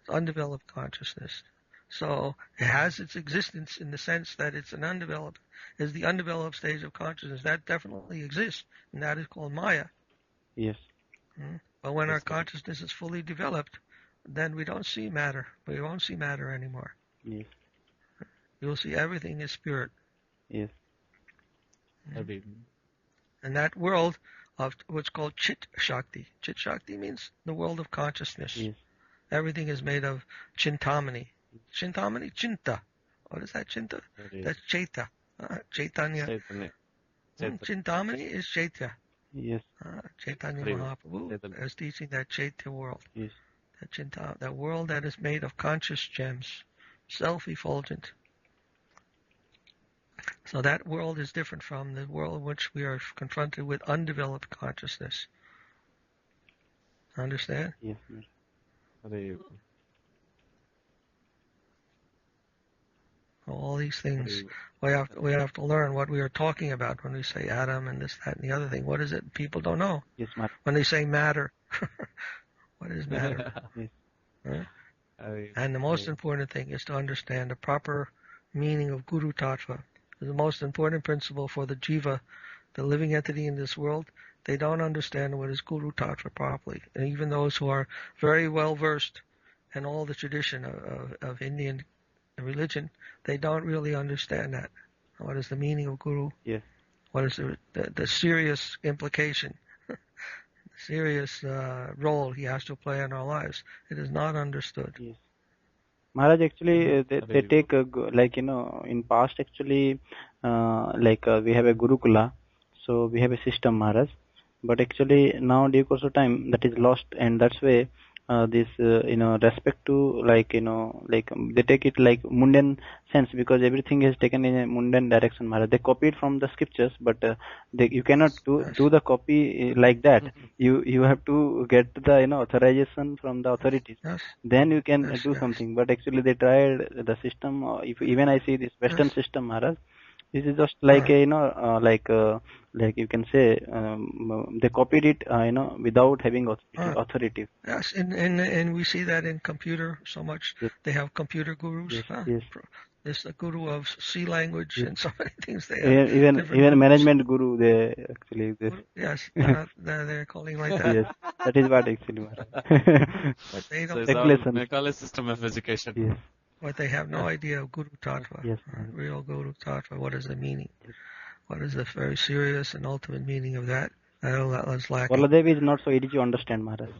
B: Undeveloped consciousness. So it has its existence in the sense that it's the undeveloped stage of consciousness. That definitely exists, and that is called Maya.
A: Yes.
B: But when our consciousness is fully developed, then we don't see matter. We won't see matter anymore.
A: Yes.
B: You'll see everything is spirit.
A: Yes.
B: And that world of what's called Chit Shakti. Chit Shakti means the world of consciousness.
A: Yes.
B: Everything is made of Chintamani. Chintamani, Chinta. What is that, Chinta? That's Chaita. Chaitanya. Chintamani is Chaitya.
A: Yes.
B: Chaitanya Mahaprabhu is teaching that Chaitya world.
A: Yes.
B: That world that is made of conscious gems, self-effulgent. So that world is different from the world in which we are confronted with undeveloped consciousness. Understand?
A: Yes.
B: All these things, we have to learn what we are talking about when we say atom and this, that, and the other thing. What is it? People don't know.
A: Yes, ma'am.
B: When they say matter, what is matter?
A: Yes.
B: And the most important thing is to understand the proper meaning of Guru Tattva. The most important principle for the jiva, the living entity in this world. They don't understand what is Guru Tattva properly. And even those who are very well versed in all the tradition of Indian religion, they don't really understand that. What is the meaning of Guru?
A: Yes.
B: What is the serious implication, serious role he has to play in our lives? It is not understood.
A: Yes. Maharaj, actually, they take like in past actually, we have a Gurukula, so we have a system, Maharaj. But actually now due course of time that is lost, and that's why this respect to they take it like mundane sense, because everything is taken in a mundane direction, Maharaj. They copy it from the scriptures, but you cannot do the copy like that. You have to get the authorization from the authorities.
B: Yes.
A: Then you can do something. But actually they tried the system. If even I see this Western system, Maharaj, this is just like a like you can say they copied it without having authority.
B: Yes, and we see that in computer so much.
A: Yes.
B: They have computer gurus.
A: Yes, yes.
B: There's the guru of C language and so many things. They have
A: even management guru, they actually
B: yes, they're calling like that.
A: Yes, that is what actually.
B: But they
C: So
B: don't.
C: it's all, they call it system of education.
A: Yes.
B: But they have no idea of Guru Tattva.
A: Yes.
B: Real Guru Tattva. What is the meaning? What is the very serious and ultimate meaning of that? I know that was lacking.
A: Baladev is not so easy to understand, Maharaj.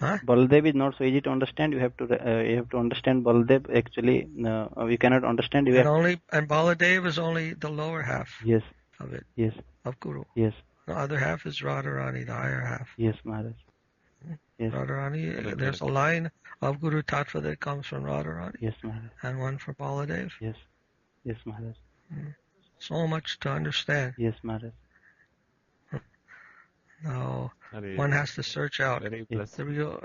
B: Huh?
A: Baladev is not so easy to understand. You have to understand Baladev. Actually, we cannot understand.
B: And Baladev is only the lower half.
A: Yes.
B: Of it.
A: Yes.
B: Of Guru.
A: Yes.
B: The other half is Radharani, the higher half.
A: Yes, Maharaj. Yes.
B: Radharani, there's a line of Guru Tattva that comes from Radharani.
A: Yes, Maharaj.
B: And one for Baladev.
A: Yes. Yes, Maharaj.
B: So much to understand.
A: Yes, Maharaj.
B: Now, one has to search out the real,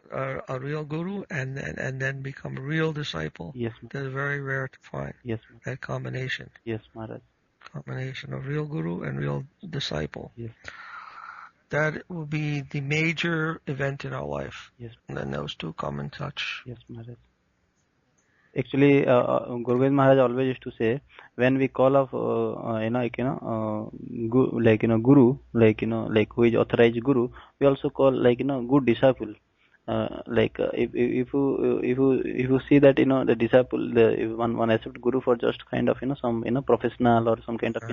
B: a real guru and then become a real disciple.
A: Yes,
B: That's very rare to find.
A: Yes,
B: that combination.
A: Yes, Maharaj.
B: Combination of real guru and real disciple.
A: Yes.
B: That will be the major event in our life.
A: Yes.
B: And then those two come in touch.
A: Yes, Maharaj. Actually, Guru Govind Maharaj always used to say, when we call of guru, who is authorized guru, we also call good disciple. If you see that the disciple, if one accept guru for just kind of some professional or some kind of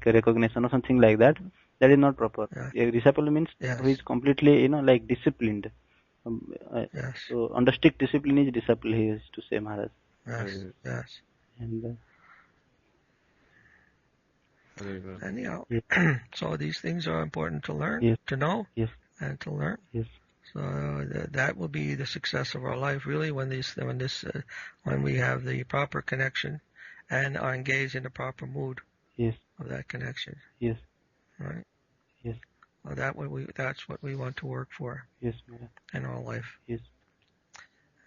A: recognition or something like that, that is not proper. A disciple means who is completely disciplined.
B: Yes.
A: So under strict discipline is disciple, he used to say, Maharaj.
B: Yes. Yes.
A: And
B: anyhow,
A: yes.
B: So these things are important to learn,
A: Yes.
B: to know,
A: Yes.
B: and to learn.
A: Yes.
B: So that will be the success of our life, really, when we have the proper connection and are engaged in the proper mood.
A: Yes.
B: Of that connection.
A: Yes.
B: Right.
A: Yes.
B: Well, that's what we want to work for.
A: Yes, Maharaj.
B: In our life.
A: Yes.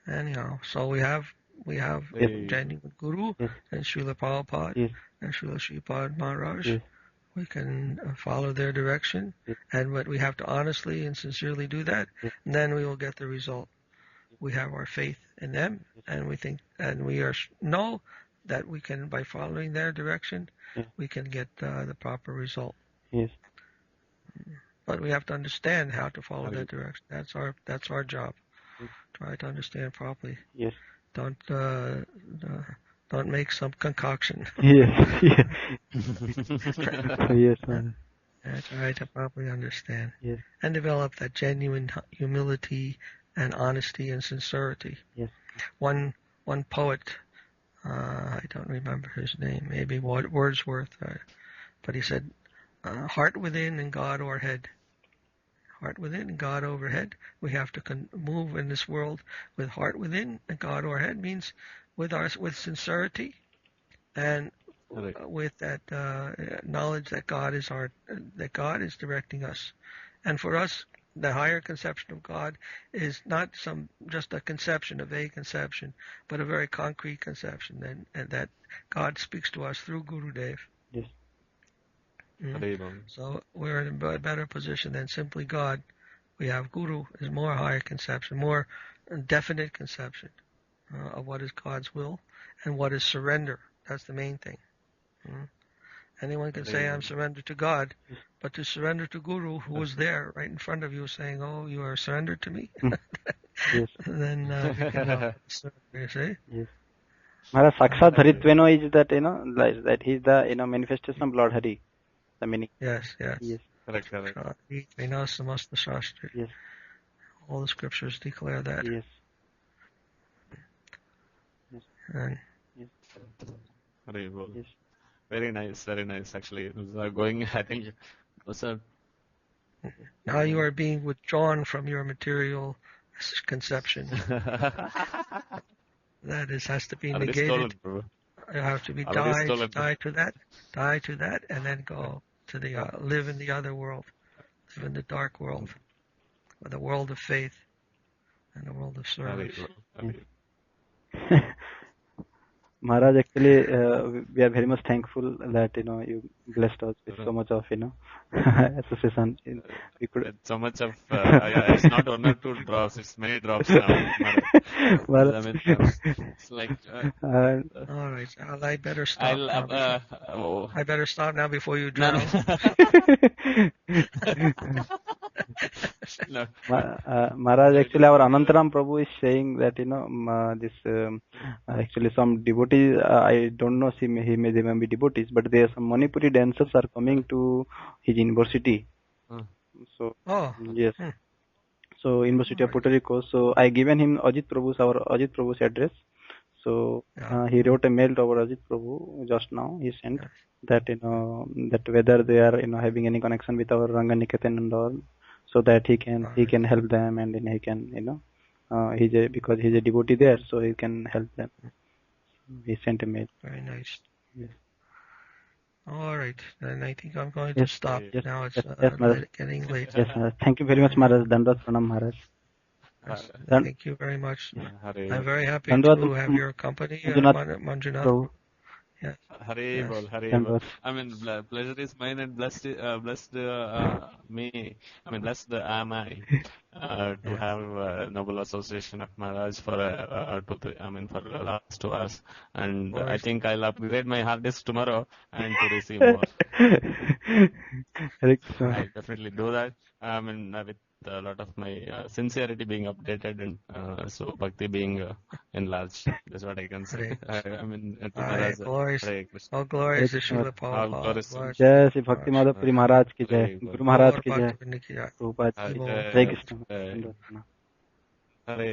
B: Anyhow, so we have genuine Guru and Srila Prabhupada and Srila Sripad Maharaj.
A: Yes.
B: We can follow their direction, but we have to honestly and sincerely do that, and then we will get the result. We have our faith in them, and we think, and we know that we can, by following their direction, we can get the proper result.
A: Yes.
B: But we have to understand how to follow that direction. That's our job. Try to understand properly.
A: Yes.
B: Don't make some concoction.
A: Yes. Yes. Yes, man.
B: Try to properly understand.
A: Yes.
B: And develop that genuine humility and honesty and sincerity.
A: Yes.
B: One poet, I don't remember his name, maybe Wordsworth, but he said, heart within and God overhead. Heart within and God overhead. We have to move in this world with heart within and God overhead, means with sincerity and with that knowledge that God is directing us. And for us, the higher conception of God is not just a conception, a vague conception, but a very concrete conception, and that God speaks to us through Gurudev.
A: Yes.
B: So we're in a better position than simply God. We have Guru is more higher conception, more definite conception of what is God's will and what is surrender. That's the main thing. Anyone can say, I'm surrendered to God, but to surrender to Guru, who was there right in front of you saying, oh, you are surrendered to me?
A: Yes.
B: Then you can surrender, you see?
A: Yes. Maharaj, Sakshat Harittveno is that, like that he's the, manifestation of Lord Hari. The meaning.
B: Yes.
A: Yes.
C: Correct.
B: Samasta Shastri.
A: Yes.
B: All the scriptures declare that.
A: Yes. Yes.
B: And
A: Yes.
C: Hari Bol.
A: Yes.
C: Very nice. Actually, it was going. I think it was a.
B: now you are being withdrawn from your material conception. That has to be
C: Already
B: negated.
C: stolen, bro.
B: You have to be
C: Already stolen.
B: die to that, and then go to the live in the other world, live in the dark world, or the world of faith, and the world of
C: Hari
B: service.
C: Bol.
A: Maharaj, actually, we are very much thankful that you blessed us with so much of association. We could.
C: It's so much of it's not 1 or 2 drops; it's many drops now.
A: Maharaj.
C: I mean, it's like.
B: All right, I better stop now. I better stop now before you drown.
C: No.
A: Maharaj, actually, our Anantaram Prabhu is saying that this actually some devotees. I don't know they may be devotees, but there are some Manipuri dancers are coming to his university. So yes. So University of Puerto Rico. So I given him our Ajit Prabhu's address. So he wrote a mail to our Ajit Prabhu just now. He sent that that whether they are having any connection with our Ranganiketan and all, so that he can help them, and then he can because he's a devotee there, so he can help them. He sent a mail.
B: Very nice.
A: Yes.
B: All right, then I think I'm going to stop.
A: Yes.
B: Now it's getting late.
A: Yes, thank you very much, Maharaj. Dandavat Pranam, Maharaj.
B: Thank you very much. I'm very happy to have your company, Manjunath. Yes.
C: Hari Bol. I mean, pleasure is mine, and blessed me. I mean, blessed am I to have Noble Association of Maharaj for for the last 2 hours, and I think I'll upgrade my hard disk tomorrow and to receive more. I'll definitely do that. I mean, with a lot of my sincerity being updated, and so Bhakti being enlarged. That's what I can say. I mean,
B: glorious. All glories to Srila Prabhupada.
A: Jai Shri Bhakti Madhapuri Maharaj ki jai. Guru Maharaj ki jai. Prabhupada ki jai. Jai Krishna.
C: Hare